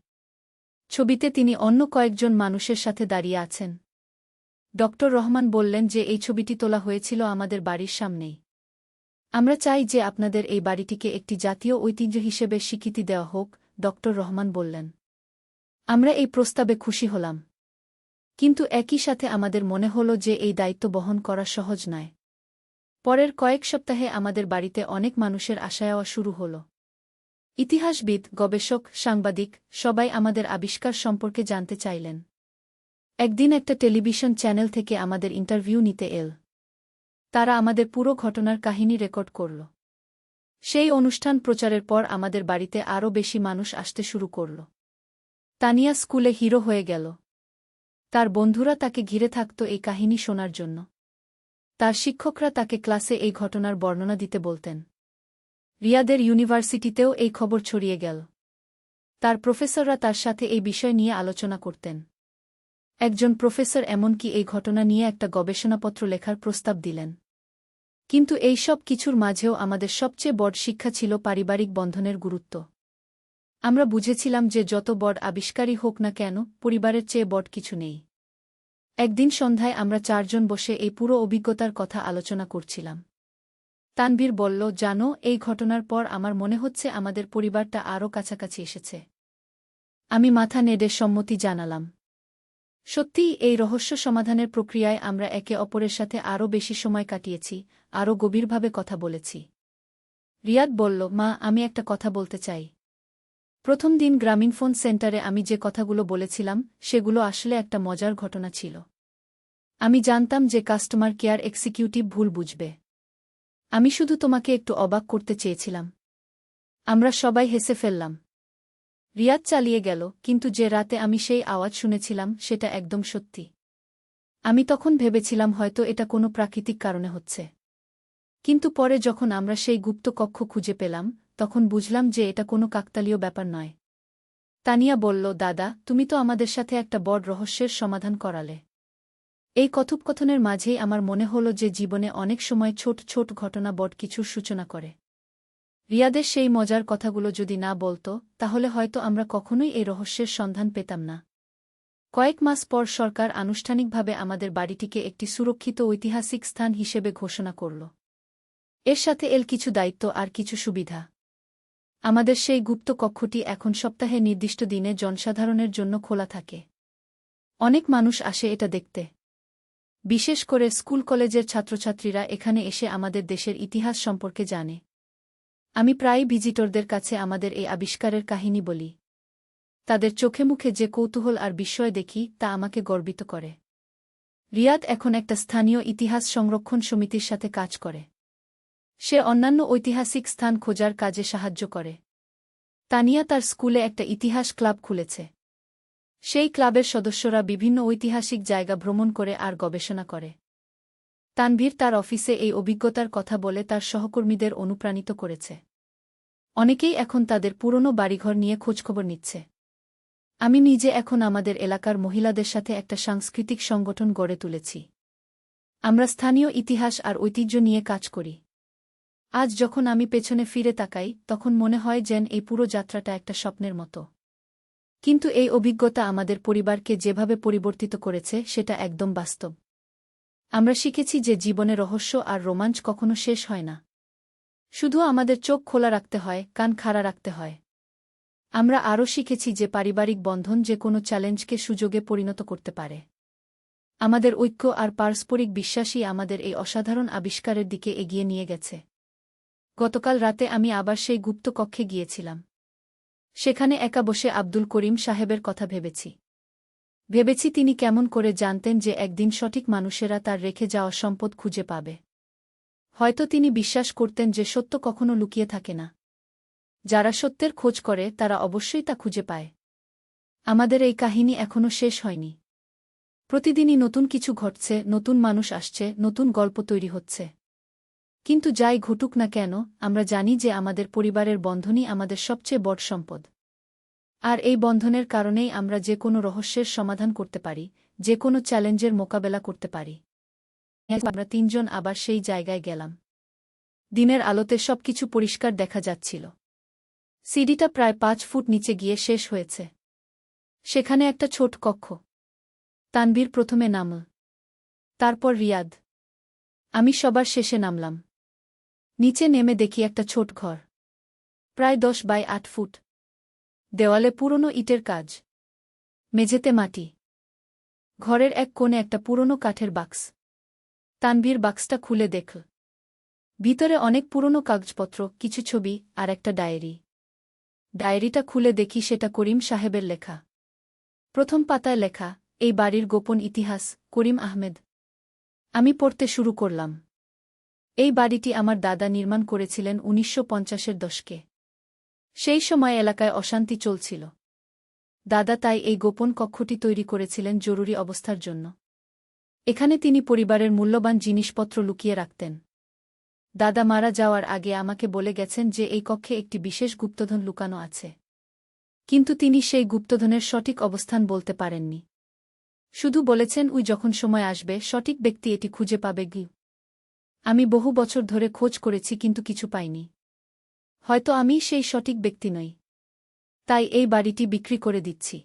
ছবিতে তিনি অন্য কয়েকজন মানুষের সাথে দাঁড়িয়ে আছেন। ড রহমান বললেন যে এই ছবিটি তোলা হয়েছিল আমাদের বাড়ির সামনেই। আমরা চাই যে আপনাদের এই বাড়িটিকে একটি জাতীয় ঐতিহ্য হিসেবে স্বীকৃতি দেওয়া হোক, ড রহমান বললেন। আমরা এই প্রস্তাবে খুশি হলাম। কিন্তু একই সাথে আমাদের মনে হল যে এই দায়িত্ব বহন করা সহজ নয়। পরের কয়েক সপ্তাহে আমাদের বাড়িতে অনেক মানুষের আশায়াওয়া শুরু হল। ইতিহাসবিদ, গবেষক, সাংবাদিক সবাই আমাদের আবিষ্কার সম্পর্কে জানতে চাইলেন। একদিন একটা টেলিভিশন চ্যানেল থেকে আমাদের ইন্টারভিউ নিতে এল। তারা আমাদের পুরো ঘটনার কাহিনী রেকর্ড করল। সেই অনুষ্ঠান প্রচারের পর আমাদের বাড়িতে আরও বেশি মানুষ আসতে শুরু করল। তানিয়া স্কুলে হিরো হয়ে গেল। তার বন্ধুরা তাকে ঘিরে থাকত এই কাহিনী শোনার জন্য। তার শিক্ষকরা তাকে ক্লাসে এই ঘটনার বর্ণনা দিতে বলতেন। রিয়াদের ইউনিভার্সিটিতেও এই খবর ছড়িয়ে গেল। তার প্রফেসররা তার সাথে এই বিষয় নিয়ে আলোচনা করতেন। একজন প্রফেসর এমনকি এই ঘটনা নিয়ে একটা গবেষণাপত্র লেখার প্রস্তাব দিলেন। কিন্তু এই সব কিছুর মাঝেও আমাদের সবচেয়ে বড় শিক্ষা ছিল পারিবারিক বন্ধনের গুরুত্ব। আমরা বুঝেছিলাম যে যত বড় আবিষ্কারই হোক না কেন, পরিবারের চেয়ে বড় কিছু নেই। একদিন সন্ধ্যায় আমরা চারজন বসে এই পুরো অভিজ্ঞতার কথা আলোচনা করছিলাম। তানভীর বলল, জানো, এই ঘটনার পর আমার মনে হচ্ছে আমাদের পরিবারটা আরও কাছাকাছি এসেছে। আমি মাথা নেড়ে সম্মতি জানালাম। সত্যিই এই রহস্য সমাধানের প্রক্রিয়ায় আমরা একে অপরের সাথে আরও বেশি সময় কাটিয়েছি, আরও গভীরভাবে কথা বলেছি। রিয়াদ বলল, মা, আমি একটা কথা বলতে চাই। প্রথম দিন গ্রামীণফোন সেন্টারে আমি যে কথাগুলো বলেছিলাম সেগুলো আসলে একটা মজার ঘটনা ছিল। আমি জানতাম যে কাস্টমার কেয়ার এক্সিকিউটিভ ভুল বুঝবে। আমি শুধু তোমাকে একটু অবাক করতে চেয়েছিলাম। আমরা সবাই হেসে ফেললাম। রিয়াদ চালিয়ে গেল, কিন্তু যে রাতে আমি সেই আওয়াজ শুনেছিলাম সেটা একদম সত্যি। আমি তখন ভেবেছিলাম হয়তো এটা কোনো প্রাকৃতিক কারণে হচ্ছে। কিন্তু পরে যখন আমরা সেই গুপ্ত কক্ষ খুঁজে পেলাম, তখন বুঝলাম যে এটা কোনো কাকতালীয় ব্যাপার নয়। তানিয়া বলল, দাদা, তুমি তো আমাদের সাথে একটা বড় রহস্যের সমাধান করালে। এই কথোপকথনের মাঝেই আমার মনে হল যে জীবনে অনেক সময় ছোট ছোট ঘটনা বড় কিছুর সূচনা করে। রিয়াদের সেই মজার কথাগুলো যদি না বলত, তাহলে হয়তো আমরা কখনোই এই রহস্যের সন্ধান পেতাম না। কয়েক মাস পর সরকার আনুষ্ঠানিকভাবে আমাদের বাড়িটিকে একটি সুরক্ষিত ঐতিহাসিক স্থান হিসেবে ঘোষণা করল। এর সাথে এল কিছু দায়িত্ব আর কিছু সুবিধা। আমাদের সেই গুপ্ত কক্ষটি এখন সপ্তাহে নির্দিষ্ট দিনে জনসাধারণের জন্য খোলা থাকে। অনেক মানুষ আসে এটা দেখতে। বিশেষ করে স্কুল কলেজের ছাত্রছাত্রীরা এখানে এসে আমাদের দেশের ইতিহাস সম্পর্কে জানে। আমি প্রায়ই ভিজিটরদের কাছে আমাদের এই আবিষ্কারের কাহিনী বলি। তাদের চোখে মুখে যে কৌতূহল আর বিস্ময় দেখি তা আমাকে গর্বিত করে। রিয়াদ এখন একটা স্থানীয় ইতিহাস সংরক্ষণ সমিতির সাথে কাজ করে। সে অন্যান্য ঐতিহাসিক স্থান খোঁজার কাজে সাহায্য করে। তানিয়া তার স্কুলে একটা ইতিহাস ক্লাব খুলেছে। সেই ক্লাবের সদস্যরা বিভিন্ন ঐতিহাসিক জায়গা ভ্রমণ করে আর গবেষণা করে। তানভীর তার অফিসে এই অভিজ্ঞতার কথা বলে তার সহকর্মীদের অনুপ্রাণিত করেছে। অনেকেই এখন তাদের পুরনো বাড়িঘর নিয়ে খোঁজখবর নিচ্ছে। আমি নিজে এখন আমাদের এলাকার মহিলাদের সাথে একটা সাংস্কৃতিক সংগঠন গড়ে তুলেছি। আমরা স্থানীয় ইতিহাস আর ঐতিহ্য নিয়ে কাজ করি। আজ যখন আমি পেছনে ফিরে তাকাই, তখন মনে হয় যেন এই পুরো যাত্রাটা একটা স্বপ্নের মতো। কিন্তু এই অভিজ্ঞতা আমাদের পরিবারকে যেভাবে পরিবর্তিত করেছে সেটা একদম বাস্তব। আমরা শিখেছি যে জীবনে রহস্য আর রোমাঞ্চ কখনো শেষ হয় না। শুধু আমাদের চোখ খোলা রাখতে হয়, কান খাড়া রাখতে হয়। আমরা আরও শিখেছি যে পারিবারিক বন্ধন যে কোনো চ্যালেঞ্জকে সুযোগে পরিণত করতে পারে। আমাদের ঐক্য আর পারস্পরিক বিশ্বাসই আমাদের এই অসাধারণ আবিষ্কারের দিকে এগিয়ে নিয়ে গেছে। গতকাল রাতে আমি আবার সেই গুপ্ত কক্ষে গিয়েছিলাম। সেখানে একা বসে আব্দুল করিম সাহেবের কথা ভেবেছি। ভেবেছি তিনি কেমন করে জানতেন যে একদিন সঠিক মানুষেরা তার রেখে যাওয়া সম্পদ খুঁজে পাবে। হয়তো তিনি বিশ্বাস করতেন যে সত্য কখনো লুকিয়ে থাকে না। যারা সত্যের খোঁজ করে তারা অবশ্যই তা খুঁজে পায়। আমাদের এই কাহিনী এখনও শেষ হয়নি। প্রতিদিনই নতুন কিছু ঘটছে, নতুন মানুষ আসছে, নতুন গল্প তৈরি হচ্ছে। কিন্তু যাই ঘটুক না কেন, আমরা জানি যে আমাদের পরিবারের বন্ধনই আমাদের সবচেয়ে বড় সম্পদ। আর এই বন্ধনের কারণেই আমরা যে কোনো রহস্যের সমাধান করতে পারি, যে কোনো চ্যালেঞ্জের মোকাবেলা করতে পারি। আমরা তিনজন আবার সেই জায়গায় গেলাম। দিনের আলোতে সবকিছু পরিষ্কার দেখা যাচ্ছিল। সিঁড়িটা প্রায় 5 ফুট নিচে গিয়ে শেষ হয়েছে। সেখানে একটা ছোট কক্ষ। তানভীর প্রথমে নামল। তারপর রিয়াদ। আমি সবার শেষে নামলাম। নিচে নেমে দেখি একটা ছোট ঘর। প্রায় 10 বাই 8 ফুট। দেওয়ালে পুরনো ইটের কাজ। মেঝেতে মাটি। ঘরের এক কোণে একটা পুরনো কাঠের বাক্স। তানভীর বাক্সটা খুলে দেখল। ভিতরে অনেক পুরনো কাগজপত্র, কিছু ছবি আর একটা ডায়েরি। ডায়েরিটা খুলে দেখি সেটা করিম সাহেবের লেখা। প্রথম পাতায় লেখা, এই বাড়ির গোপন ইতিহাস, করিম আহমেদ। আমি পড়তে শুরু করলাম। এই বাড়িটি আমার দাদা নির্মাণ করেছিলেন 1950-এর দশকে। সেই সময় এলাকায় অশান্তি চলছিল। দাদা তাই এই গোপন কক্ষটি তৈরি করেছিলেন জরুরি অবস্থার জন্য। এখানে তিনি পরিবারের মূল্যবান জিনিসপত্র লুকিয়ে রাখতেন। দাদা মারা যাওয়ার আগে আমাকে বলে গেছেন যে এই কক্ষে একটি বিশেষ গুপ্তধন লুকানো আছে। কিন্তু তিনি সেই গুপ্তধনের সঠিক অবস্থান বলতে পারেননি। শুধু বলেছেন যখন সময় আসবে সঠিক ব্যক্তি এটি খুঁজে পাবে। আমি বহু বছর ধরে খোঁজ করেছি কিন্তু কিছু পাইনি। হয়তো আমি সেই সঠিক ব্যক্তি নই। তাই এই বাড়িটি বিক্রি করে দিচ্ছি।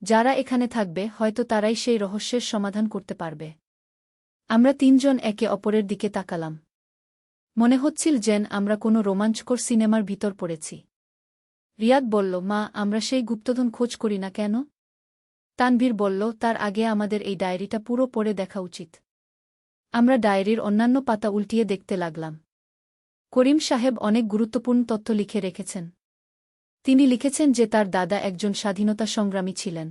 যারা এখানে থাকবে হয়তো তারাই সেই রহস্যের সমাধান করতে পারবে। আমরা তিনজন একে অপরের দিকে তাকালাম। মনে হচ্ছিল যেন আমরা কোনো রোমাঞ্চকর সিনেমার ভিতর পড়েছি। রিয়াদ বলল, মা, আমরা সেই গুপ্তধন খোঁজ করি না কেন? তানভীর বলল, তার আগে আমাদের এই ডায়েরিটা পুরো পড়ে দেখা উচিত। আমরা ডায়েরির অন্যান্য পাতা উল্টিয়ে দেখতে লাগলাম। করিম সাহেব অনেক গুরুত্বপূর্ণ তথ্য লিখে রেখেছেন। তিনি লিখেছেন যে তার দাদা একজন স্বাধীনতা সংগ্রামী ছিলেন।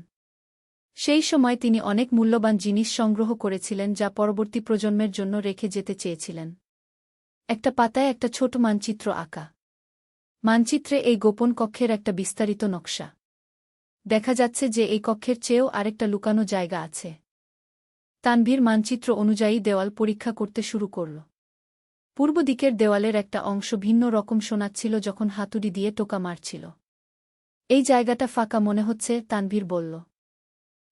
সেই সময় তিনি অনেক মূল্যবান জিনিস সংগ্রহ করেছিলেন যা পরবর্তী প্রজন্মের জন্য রেখে যেতে চেয়েছিলেন। একটা পাতায় একটা ছোট মানচিত্র আঁকা। মানচিত্রে এই গোপন কক্ষের একটা বিস্তারিত নকশা। দেখা যাচ্ছে যে এই কক্ষের চেয়েও আরেকটা লুকানো জায়গা আছে। তানভীর মানচিত্র অনুযায়ী দেওয়াল পরীক্ষা করতে শুরু করল। পূর্ব দিকের দেওয়ালের একটা অংশ ভিন্ন রকম শোনাচ্ছিল যখন হাতুড়ি দিয়ে টোকা মারছিল। এই জায়গাটা ফাঁকা মনে হচ্ছে, তানভীর বলল।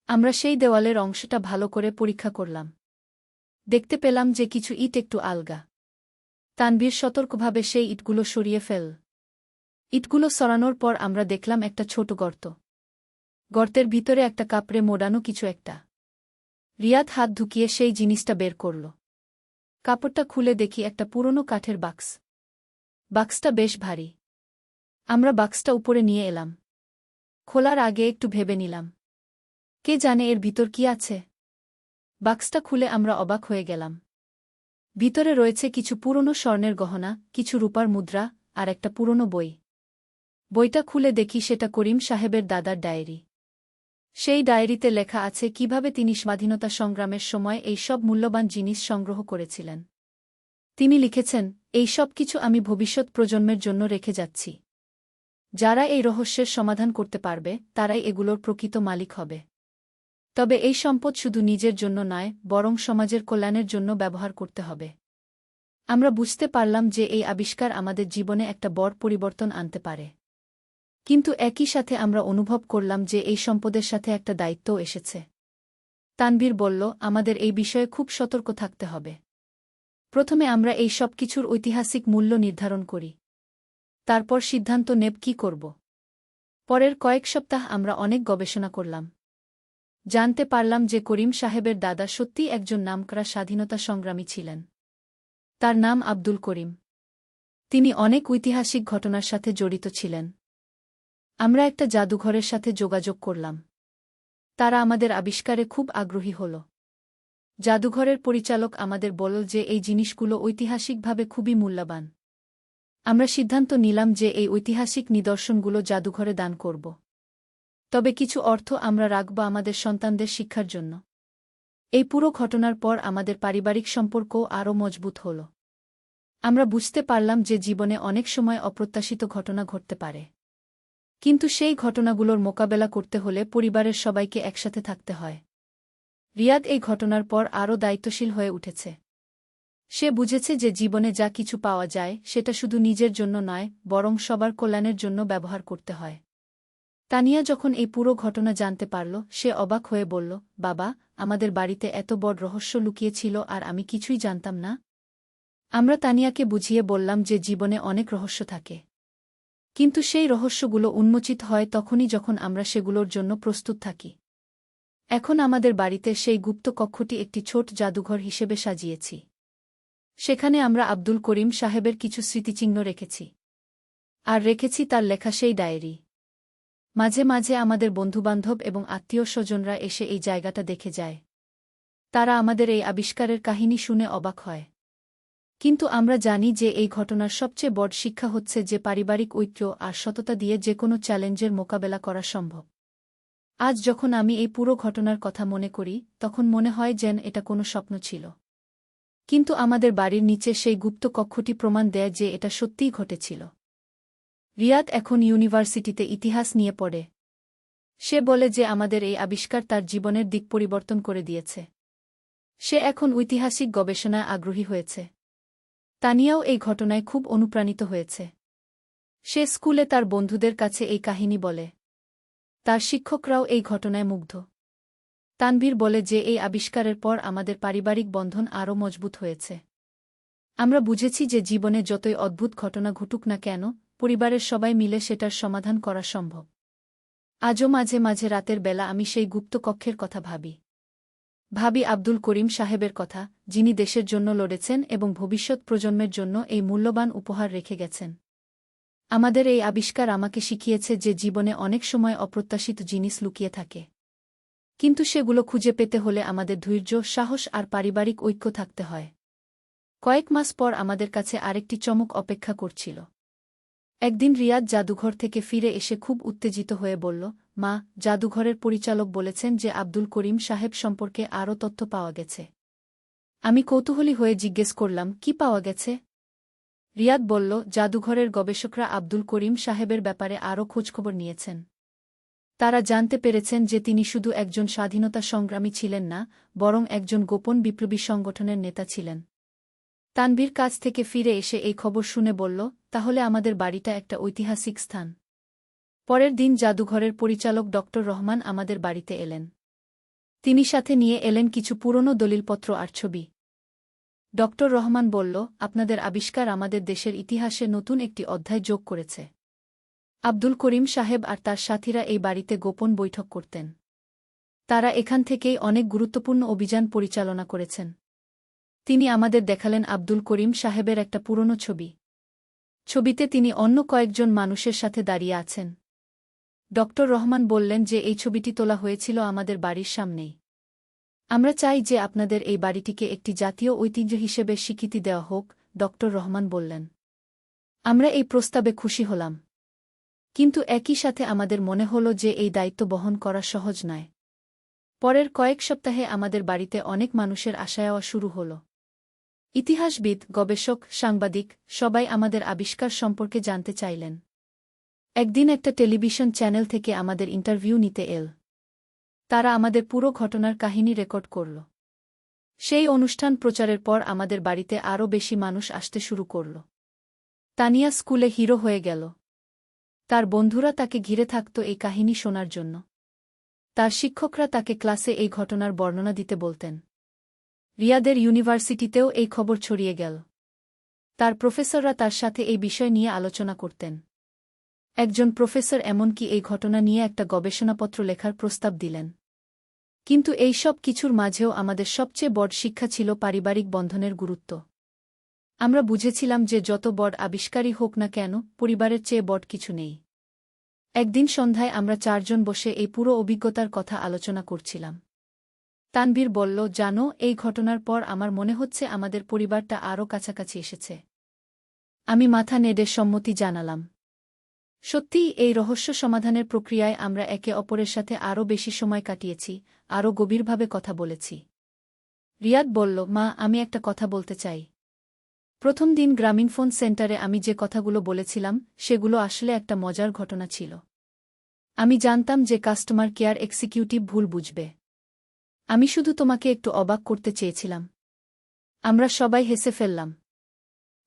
আমরা সেই দেওয়ালের অংশটা ভালো করে পরীক্ষা করলাম। দেখতে পেলাম যে কিছু ইট একটু আলগা। তানভীর সতর্কভাবে সেই ইটগুলো সরিয়ে ফেল। ইটগুলো সরানোর পর আমরা দেখলাম একটা ছোট গর্ত। গর্তের ভিতরে একটা কাপড়ে মোড়ানো কিছু একটা। রিয়াদ হাত ঢুকিয়ে সেই জিনিসটা বের করল। কাপড়টা খুলে দেখি একটা পুরনো কাঠের বাক্স। বাক্সটা বেশ ভারী। আমরা বাক্সটা উপরে নিয়ে এলাম। খোলার আগে একটু ভেবে নিলাম। কে জানে এর ভিতর কি আছে? বাক্সটা খুলে আমরা অবাক হয়ে গেলাম। ভিতরে রয়েছে কিছু পুরনো স্বর্ণের গহনা, কিছু রূপার মুদ্রা আর একটা পুরনো বই। বইটা খুলে দেখি সেটা করিম সাহেবের দাদার ডায়েরি। সেই ডায়েরিতে লেখা আছে কিভাবে তিনি স্বাধীনতা সংগ্রামের সময় এই সব মূল্যবান জিনিস সংগ্রহ করেছিলেন। তিনি লিখেছেন, এই সব কিছু আমি ভবিষ্যৎ প্রজন্মের জন্য রেখে যাচ্ছি। যারা এই রহস্যের সমাধান করতে পারবে তারাই এগুলোর প্রকৃত মালিক হবে। তবে এই সম্পদ শুধু নিজের জন্য নয়, বরং সমাজের কল্যাণের জন্য ব্যবহার করতে হবে। আমরা বুঝতে পারলাম যে এই আবিষ্কার আমাদের জীবনে একটা বড় পরিবর্তন আনতে পারে। কিন্তু একই সাথে আমরা অনুভব করলাম যে এই সম্পদের সাথে একটা দায়িত্বও এসেছে। তানভীর বলল, আমাদের এই বিষয়ে খুব সতর্ক থাকতে হবে। প্রথমে আমরা এই সব কিছুর ঐতিহাসিক মূল্য নির্ধারণ করি। তারপর সিদ্ধান্ত নেব কী করব। পরের কয়েক সপ্তাহ আমরা অনেক গবেষণা করলাম। জানতে পারলাম যে করিম সাহেবের দাদা সত্যিই একজন নামকরা স্বাধীনতা সংগ্রামী ছিলেন। তার নাম আব্দুল করিম। তিনি অনেক ঐতিহাসিক ঘটনার সাথে জড়িত ছিলেন। আমরা একটা জাদুঘরের সাথে যোগাযোগ করলাম। তারা আমাদের আবিষ্কারে খুব আগ্রহী হল। জাদুঘরের পরিচালক আমাদের বলল যে এই জিনিসগুলো ঐতিহাসিকভাবে খুবই মূল্যবান। আমরা সিদ্ধান্ত নিলাম যে এই ঐতিহাসিক নিদর্শনগুলো জাদুঘরে দান করব। তবে কিছু অর্থ আমরা রাখব আমাদের সন্তানদের শিক্ষার জন্য। এই পুরো ঘটনার পর আমাদের পারিবারিক সম্পর্কও আরও মজবুত হল। আমরা বুঝতে পারলাম যে জীবনে অনেক সময় অপ্রত্যাশিত ঘটনা ঘটতে পারে, কিন্তু সেই ঘটনাগুলোর মোকাবেলা করতে হলে পরিবারের সবাইকে একসাথে থাকতে হয়। রিয়াদ এই ঘটনার পর আরও দায়িত্বশীল হয়ে উঠেছে। সে বুঝেছে যে জীবনে যা কিছু পাওয়া যায় সেটা শুধু নিজের জন্য নয়, বরং সবার কল্যাণের জন্য ব্যবহার করতে হয়। তানিয়া যখন এই পুরো ঘটনা জানতে পারল, সে অবাক হয়ে বলল, বাবা, আমাদের বাড়িতে এত বড় রহস্য লুকিয়ে ছিল আর আমি কিছুই জানতাম না। আমরা তানিয়াকে বুঝিয়ে বললাম যে জীবনে অনেক রহস্য থাকে, কিন্তু সেই রহস্যগুলো উন্মোচিত হয় তখনই যখন আমরা সেগুলোর জন্য প্রস্তুত থাকি। এখন আমাদের বাড়িতে সেই গুপ্ত কক্ষটি একটি ছোট জাদুঘর হিসেবে সাজিয়েছি। সেখানে আমরা আব্দুল করিম সাহেবের কিছু স্মৃতিচিহ্ন রেখেছি, আর রেখেছি তার লেখা সেই ডায়েরি। মাঝে মাঝে আমাদের বন্ধুবান্ধব এবং আত্মীয়-স্বজনরা এসে এই জায়গাটা দেখে যায়। তারা আমাদের এই আবিষ্কারের কাহিনী শুনে অবাক হয়। কিন্তু আমরা জানি যে এই ঘটনার সবচেয়ে বড় শিক্ষা হচ্ছে যে পারিবারিক ঐক্য আর সততা দিয়ে যেকোনো চ্যালেঞ্জের মোকাবেলা করা সম্ভব। আজ যখন আমি এই পুরো ঘটনার কথা মনে করি, তখন মনে হয় যেন এটা কোনো স্বপ্ন ছিল। কিন্তু আমাদের বাড়ির নিচে সেই গুপ্ত কক্ষটি প্রমাণ দেয় যে এটা সত্যিই ঘটেছিল। রিয়াদ এখন ইউনিভার্সিটিতে ইতিহাস নিয়ে পড়ে। সে বলে যে আমাদের এই আবিষ্কার তার জীবনের দিক পরিবর্তন করে দিয়েছে। সে এখন ঐতিহাসিক গবেষণায় আগ্রহী হয়েছে। তানিয়াও এই ঘটনায় খুব অনুপ্রাণিত হয়েছে। সে স্কুলে তার বন্ধুদের কাছে এই কাহিনী বলে। তার শিক্ষকরাও এই ঘটনায় মুগ্ধ। তানভীর বলে যে এই আবিষ্কারের পর আমাদের পারিবারিক বন্ধন আরও মজবুত হয়েছে। আমরা বুঝেছি যে জীবনে যতই অদ্ভুত ঘটনা ঘটুক না কেন, পরিবারের সবাই মিলে সেটার সমাধান করা সম্ভব। আজও মাঝে মাঝে রাতের বেলা আমি সেই গুপ্ত কক্ষের কথা ভাবি আব্দুল করিম সাহেবের কথা, যিনি দেশের জন্য লড়েছেন এবং ভবিষ্যৎ প্রজন্মের জন্য এই মূল্যবান উপহার রেখে গেছেন। আমাদের এই আবিষ্কার আমাকে শিখিয়েছে যে জীবনে অনেক সময় অপ্রত্যাশিত জিনিস লুকিয়ে থাকে, কিন্তু সেগুলো খুঁজে পেতে হলে আমাদের ধৈর্য, সাহস আর পারিবারিক ঐক্য থাকতে হয়। কয়েক মাস পর আমাদের কাছে আরেকটি চমক অপেক্ষা করছিল। একদিন রিয়াদ জাদুঘর থেকে ফিরে এসে খুব উত্তেজিত হয়ে বলল, মা, জাদুঘরের পরিচালক বলেছেন যে আব্দুল করিম সাহেব সম্পর্কে আরও তথ্য পাওয়া গেছে। আমি কৌতূহলী হয়ে জিজ্ঞেস করলাম, কি পাওয়া গেছে? রিয়াদ বলল, জাদুঘরের গবেষকরা আব্দুল করিম সাহেবের ব্যাপারে আরও খোঁজখবর নিয়েছেন। তারা জানতে পেরেছেন যে তিনি শুধু একজন স্বাধীনতা সংগ্রামী ছিলেন না, বরং একজন গোপন বিপ্লবী সংগঠনের নেতা ছিলেন। তানভীর কাছ থেকে ফিরে এসে এই খবর শুনে বলল, তাহলে আমাদের বাড়িটা একটা ঐতিহাসিক স্থান। পরের দিন জাদুঘরের পরিচালক ডক্টর রহমান আমাদের বাড়িতে এলেন। তিনি সাথে নিয়ে এলেন কিছু পুরনো দলিলপত্র আর ছবি। ডক্টর রহমান বলল, আপনাদের আবিষ্কার আমাদের দেশের ইতিহাসে নতুন একটি অধ্যায় যোগ করেছে। আব্দুল করিম সাহেব আর তার সাথীরা এই বাড়িতে গোপন বৈঠক করতেন। তারা এখান থেকেই অনেক গুরুত্বপূর্ণ অভিযান পরিচালনা করেছেন। তিনি আমাদের দেখালেন আব্দুল করিম সাহেবের একটা পুরনো ছবি। ছবিতে তিনি অন্য কয়েকজন মানুষের সাথে দাঁড়িয়ে আছেন। ডক্টর রহমান বললেন যে এই ছবিটি তোলা হয়েছিল আমাদের বাড়ির সামনেই। আমরা চাই যে আপনাদের এই বাড়িটিকে একটি জাতীয় ঐতিহ্য হিসেবে স্বীকৃতি দেওয়া হোক, ডক্টর রহমান বললেন। আমরা এই প্রস্তাবে খুশি হলাম, কিন্তু একই সাথে আমাদের মনে হল যে এই দায়িত্ব বহন করা সহজ নয়। পরের কয়েক সপ্তাহে আমাদের বাড়িতে অনেক মানুষের আশায়াওয়া শুরু হল। ইতিহাসবিদ, গবেষক, সাংবাদিক সবাই আমাদের আবিষ্কার সম্পর্কে জানতে চাইলেন। একদিন একটা টেলিভিশন চ্যানেল থেকে আমাদের ইন্টারভিউ নিতে এল। তারা আমাদের পুরো ঘটনার কাহিনী রেকর্ড করল। সেই অনুষ্ঠান প্রচারের পর আমাদের বাড়িতে আরও বেশি মানুষ আসতে শুরু করল। তানিয়া স্কুলে হিরো হয়ে গেল। তার বন্ধুরা তাকে ঘিরে থাকত এই কাহিনী শোনার জন্য। তার শিক্ষকরা তাকে ক্লাসে এই ঘটনার বর্ণনা দিতে বলতেন। রিয়াদের ইউনিভার্সিটিতেও এই খবর ছড়িয়ে গেল। তার প্রফেসররা তার সাথে এই বিষয় নিয়ে আলোচনা করতেন। একজন প্রফেসর এমনকি এই ঘটনা নিয়ে একটা গবেষণাপত্র লেখার প্রস্তাব দিলেন। কিন্তু এই সব কিছুর মাঝেও আমাদের সবচেয়ে বড় শিক্ষা ছিল পারিবারিক বন্ধনের গুরুত্ব। আমরা বুঝেছিলাম যে যত বড় আবিষ্কারই হোক না কেন, পরিবারের চেয়ে বড় কিছু নেই। একদিন সন্ধ্যায় আমরা চারজন বসে এই পুরো অভিজ্ঞতার কথা আলোচনা করছিলাম। তানভীর বলল, জানো, এই ঘটনার পর আমার মনে হচ্ছে আমাদের পরিবারটা আরও কাছাকাছি এসেছে। আমি মাথা নেড়ে সম্মতি জানালাম। সত্যিই এই রহস্য সমাধানের প্রক্রিয়ায় আমরা একে অপরের সাথে আরও বেশি সময় কাটিয়েছি, আরও গভীরভাবে কথা বলেছি। রিয়াদ বলল, মা, আমি একটা কথা বলতে চাই। প্রথম দিন গ্রামীণফোন সেন্টারে আমি যে কথাগুলো বলেছিলাম সেগুলো আসলে একটা মজার ঘটনা ছিল। আমি জানতাম যে কাস্টমার কেয়ার এক্সিকিউটিভ ভুল বুঝবে। আমি শুধু তোমাকে একটু অবাক করতে চেয়েছিলাম। আমরা সবাই হেসে ফেললাম।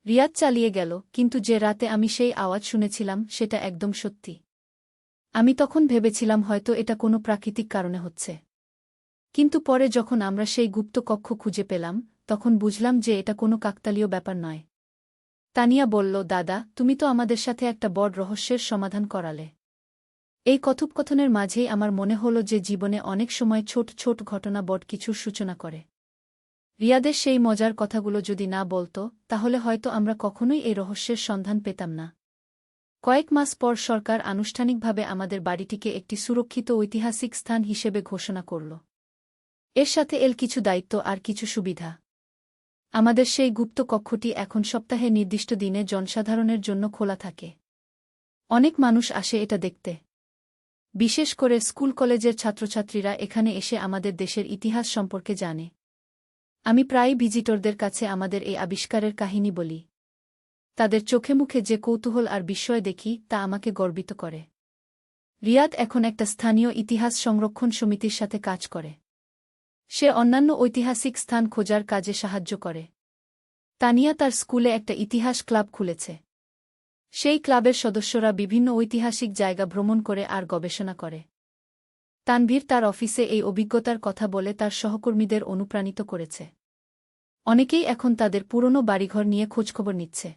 রিয়াদ চালিয়ে গেল, কিন্তু যে রাতে আমি সেই আওয়াজ শুনেছিলাম সেটা একদম সত্যি। আমি তখন ভেবেছিলাম হয়তো এটা কোনো প্রাকৃতিক কারণে হচ্ছে। কিন্তু পরে যখন আমরা সেই গুপ্ত কক্ষ খুঁজে পেলাম, তখন বুঝলাম যে এটা কোনো কাকতালীয় ব্যাপার নয়। তানিয়া বলল, দাদা, তুমি তো আমাদের সাথে একটা বড় রহস্যের সমাধান করালে। এই কথোপকথনের মাঝেই আমার মনে হল যে জীবনে অনেক সময় ছোট ছোট ঘটনা বড় কিছুর সূচনা করে। রিয়াদের সেই মজার কথাগুলো যদি না বলত, তাহলে হয়তো আমরা কখনোই এই রহস্যের সন্ধান পেতাম না। কয়েক মাস পর সরকার আনুষ্ঠানিকভাবে আমাদের বাড়িটিকে একটি সুরক্ষিত ঐতিহাসিক স্থান হিসেবে ঘোষণা করল। এর সাথে এল কিছু দায়িত্ব আর কিছু সুবিধা। আমাদের সেই গুপ্ত কক্ষটি এখন সপ্তাহে নির্দিষ্ট দিনে জনসাধারণের জন্য খোলা থাকে। অনেক মানুষ আসে এটা দেখতে। বিশেষ করে স্কুল কলেজের ছাত্রছাত্রীরা এখানে এসে আমাদের দেশের ইতিহাস সম্পর্কে জানে। আমি প্রায়ই ভিজিটরদের কাছে আমাদের এই আবিষ্কারের কাহিনী বলি। তাদের চোখে মুখে যে কৌতূহল আর বিস্ময় দেখি তা আমাকে গর্বিত করে। রিয়াদ এখন একটা স্থানীয় ইতিহাস সংরক্ষণ সমিতির সাথে কাজ করে। সে অন্যান্য ঐতিহাসিক স্থান খোঁজার কাজে সাহায্য করে। তানিয়া তার স্কুলে একটা ইতিহাস ক্লাব খুলেছে। সেই ক্লাবের সদস্যরা বিভিন্ন ঐতিহাসিক জায়গা ভ্রমণ করে আর গবেষণা করে। তানভীর তার অফিসে এই অভিজ্ঞতার কথা বলে তার সহকর্মীদের অনুপ্রাণিত করেছে। অনেকেই এখন তাদের পুরনো বাড়িঘর নিয়ে খোঁজখবর নিচ্ছে।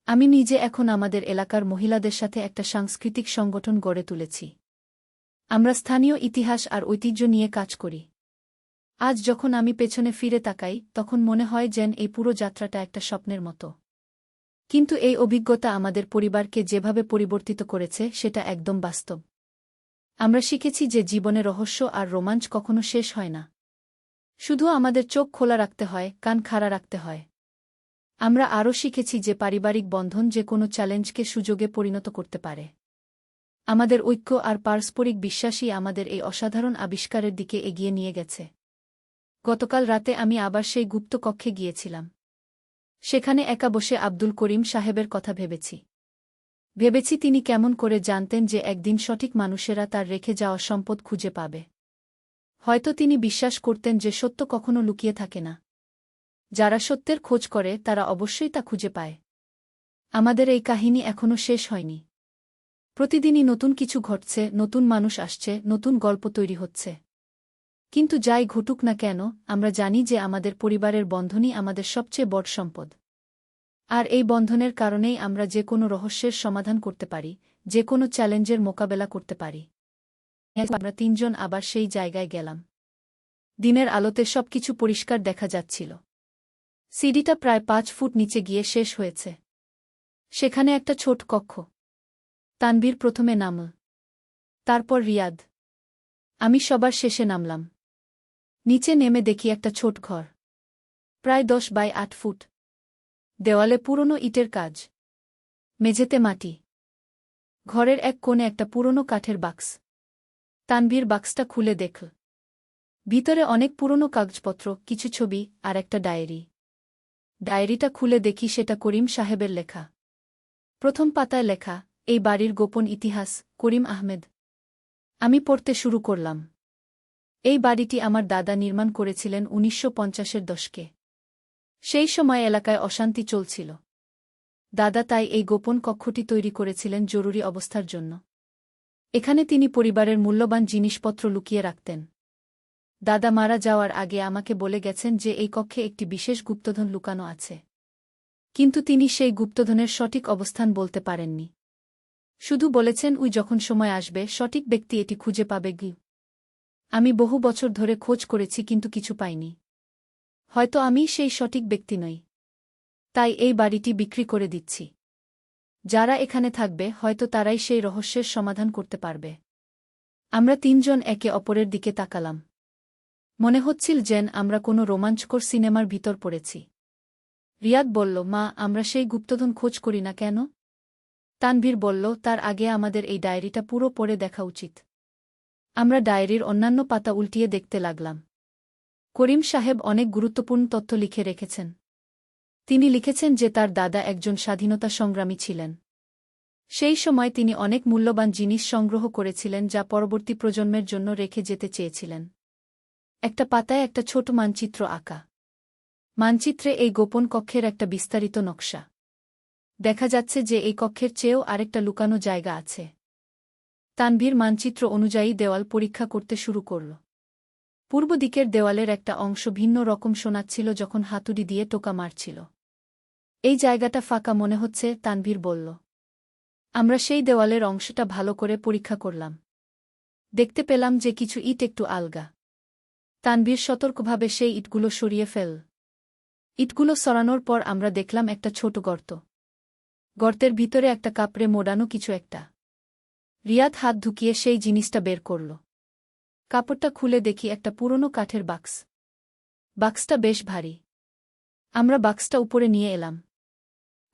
আমি নিজে এখন আমাদের এলাকার মহিলাদের সাথে একটা সাংস্কৃতিক সংগঠন গড়ে তুলেছি। আমরা স্থানীয় ইতিহাস আর ঐতিহ্য নিয়ে কাজ করি। আজ যখন আমি পেছনে ফিরে তাকাই, তখন মনে হয় যেন এই পুরো যাত্রাটা একটা স্বপ্নের মতো। কিন্তু এই অভিজ্ঞতা আমাদের পরিবারকে যেভাবে পরিবর্তিত করেছে সেটা একদম বাস্তব। আমরা শিখেছি যে জীবনে রহস্য আর রোমাঞ্চ কখনো শেষ হয় না। শুধু আমাদের চোখ খোলা রাখতে হয়, কান খাড়া রাখতে হয়। আমরা আরও শিখেছি যে পারিবারিক বন্ধন যে কোনো চ্যালেঞ্জকে সুযোগে পরিণত করতে পারে। আমাদের ঐক্য আর পারস্পরিক বিশ্বাসই আমাদের এই অসাধারণ আবিষ্কারের দিকে এগিয়ে নিয়ে গেছে। গতকাল রাতে আমি আবার সেই গুপ্ত কক্ষে গিয়েছিলাম। সেখানে একা বসে আব্দুল করিম সাহেবের কথা ভেবেছি তিনি কেমন করে জানতেন যে একদিন সঠিক মানুষেরা তার রেখে যাওয়া সম্পদ খুঁজে পাবে। হয়তো তিনি বিশ্বাস করতেন যে সত্য কখনো লুকিয়ে থাকে না। যারা সত্যের খোঁজ করে তারা অবশ্যই তা খুঁজে পায়। আমাদের এই কাহিনী এখনো শেষ হয়নি। প্রতিদিনই নতুন কিছু ঘটছে, নতুন মানুষ আসছে, নতুন গল্প তৈরি হচ্ছে। কিন্তু যাই ঘটুক না কেন, আমরা জানি যে আমাদের পরিবারের বন্ধনই আমাদের সবচেয়ে বড় সম্পদ। আর এই বন্ধনের কারণেই আমরা যে কোনো রহস্যের সমাধান করতে পারি, যে কোনো চ্যালেঞ্জের মোকাবেলা করতে পারি। আমরা তিনজন আবার সেই জায়গায় গেলাম। দিনের আলোতে সবকিছু পরিষ্কার দেখা যাচ্ছিল। সিঁড়িটা প্রায় 5 ফুট নিচে গিয়ে শেষ হয়েছে। সেখানে একটা ছোট কক্ষ। তানভীর প্রথমে নামল। তারপর রিয়াদ। আমি সবার শেষে নামলাম। নিচে নেমে দেখি একটা ছোট ঘর। প্রায় 10 বাই 8 ফুট। দেওয়ালে পুরনো ইটের কাজ। মেঝেতে মাটি। ঘরের এক কোণে একটা পুরনো কাঠের বাক্স। তানভীর বাক্সটা খুলে দেখল। ভিতরে অনেক পুরনো কাগজপত্র, কিছু ছবি আর একটা ডায়েরি। ডায়েরিটা খুলে দেখি সেটা করিম সাহেবের লেখা। প্রথম পাতায় লেখা, এই বাড়ির গোপন ইতিহাস, করিম আহমেদ। আমি পড়তে শুরু করলাম। এই বাড়িটি আমার দাদা নির্মাণ করেছিলেন 1950-এর দশকে। সেই সময় এলাকায় অশান্তি চলছিল। দাদা তাই এই গোপন কক্ষটি তৈরি করেছিলেন জরুরি অবস্থার জন্য। এখানে তিনি পরিবারের মূল্যবান জিনিসপত্র লুকিয়ে রাখতেন। দাদা মারা যাওয়ার আগে আমাকে বলে গেছেন যে এই কক্ষে একটি বিশেষ গুপ্তধন লুকানো আছে। কিন্তু তিনি সেই গুপ্তধনের সঠিক অবস্থান বলতে পারেননি। শুধু বলেছেন যখন সময় আসবে সঠিক ব্যক্তি এটি খুঁজে পাবে। আমি বহু বছর ধরে খোঁজ করেছি কিন্তু কিছু পাইনি। হয়তো আমি সেই সঠিক ব্যক্তি নই। তাই এই বাড়িটি বিক্রি করে দিচ্ছি। যারা এখানে থাকবে হয়তো তারাই সেই রহস্যের সমাধান করতে পারবে। আমরা তিনজন একে অপরের দিকে তাকালাম। মনে হচ্ছিল যেন আমরা কোনো রোমাঞ্চকর সিনেমার ভিতর পড়েছি। রিয়াদ বলল, মা, আমরা সেই গুপ্তধন খোঁজ করি না কেন? তানভীর বলল, তার আগে আমাদের এই ডায়েরিটা পুরো পড়ে দেখা উচিত। আমরা ডায়েরির অন্যান্য পাতা উল্টিয়ে দেখতে লাগলাম। করিম সাহেব অনেক গুরুত্বপূর্ণ তথ্য লিখে রেখেছেন। তিনি লিখেছেন যে তার দাদা একজন স্বাধীনতা সংগ্রামী ছিলেন। সেই সময় তিনি অনেক মূল্যবান জিনিস সংগ্রহ করেছিলেন যা পরবর্তী প্রজন্মের জন্য রেখে যেতে চেয়েছিলেন। একটা পাতায় একটা ছোট মানচিত্র আঁকা। মানচিত্রে এই গোপন কক্ষের একটা বিস্তারিত নকশা। দেখা যাচ্ছে যে এই কক্ষের চেয়েও আরেকটা লুকানো জায়গা আছে। তানভীর মানচিত্র অনুযায়ী দেওয়াল পরীক্ষা করতে শুরু করল। পূর্ব দিকের দেওয়ালের একটা অংশ ভিন্ন রকম শোনাচ্ছিল যখন হাতুড়ি দিয়ে টোকা মারছিল। এই জায়গাটা ফাঁকা মনে হচ্ছে, তানভীর বলল। আমরা সেই দেওয়ালের অংশটা ভালো করে পরীক্ষা করলাম। দেখতে পেলাম যে কিছু ইট একটু আলগা। তানভীর সতর্কভাবে সেই ইটগুলো সরিয়ে ফেল। ইটগুলো সরানোর পর আমরা দেখলাম একটা ছোট গর্ত। গর্তের ভিতরে একটা কাপড়ে মোড়ানো কিছু একটা। রিয়াদ হাত ঢুকিয়ে সেই জিনিসটা বের করল। কাপড়টা খুলে দেখি একটা পুরনো কাঠের বাক্স। বাক্সটা বেশ ভারী। আমরা বাক্সটা উপরে নিয়ে এলাম।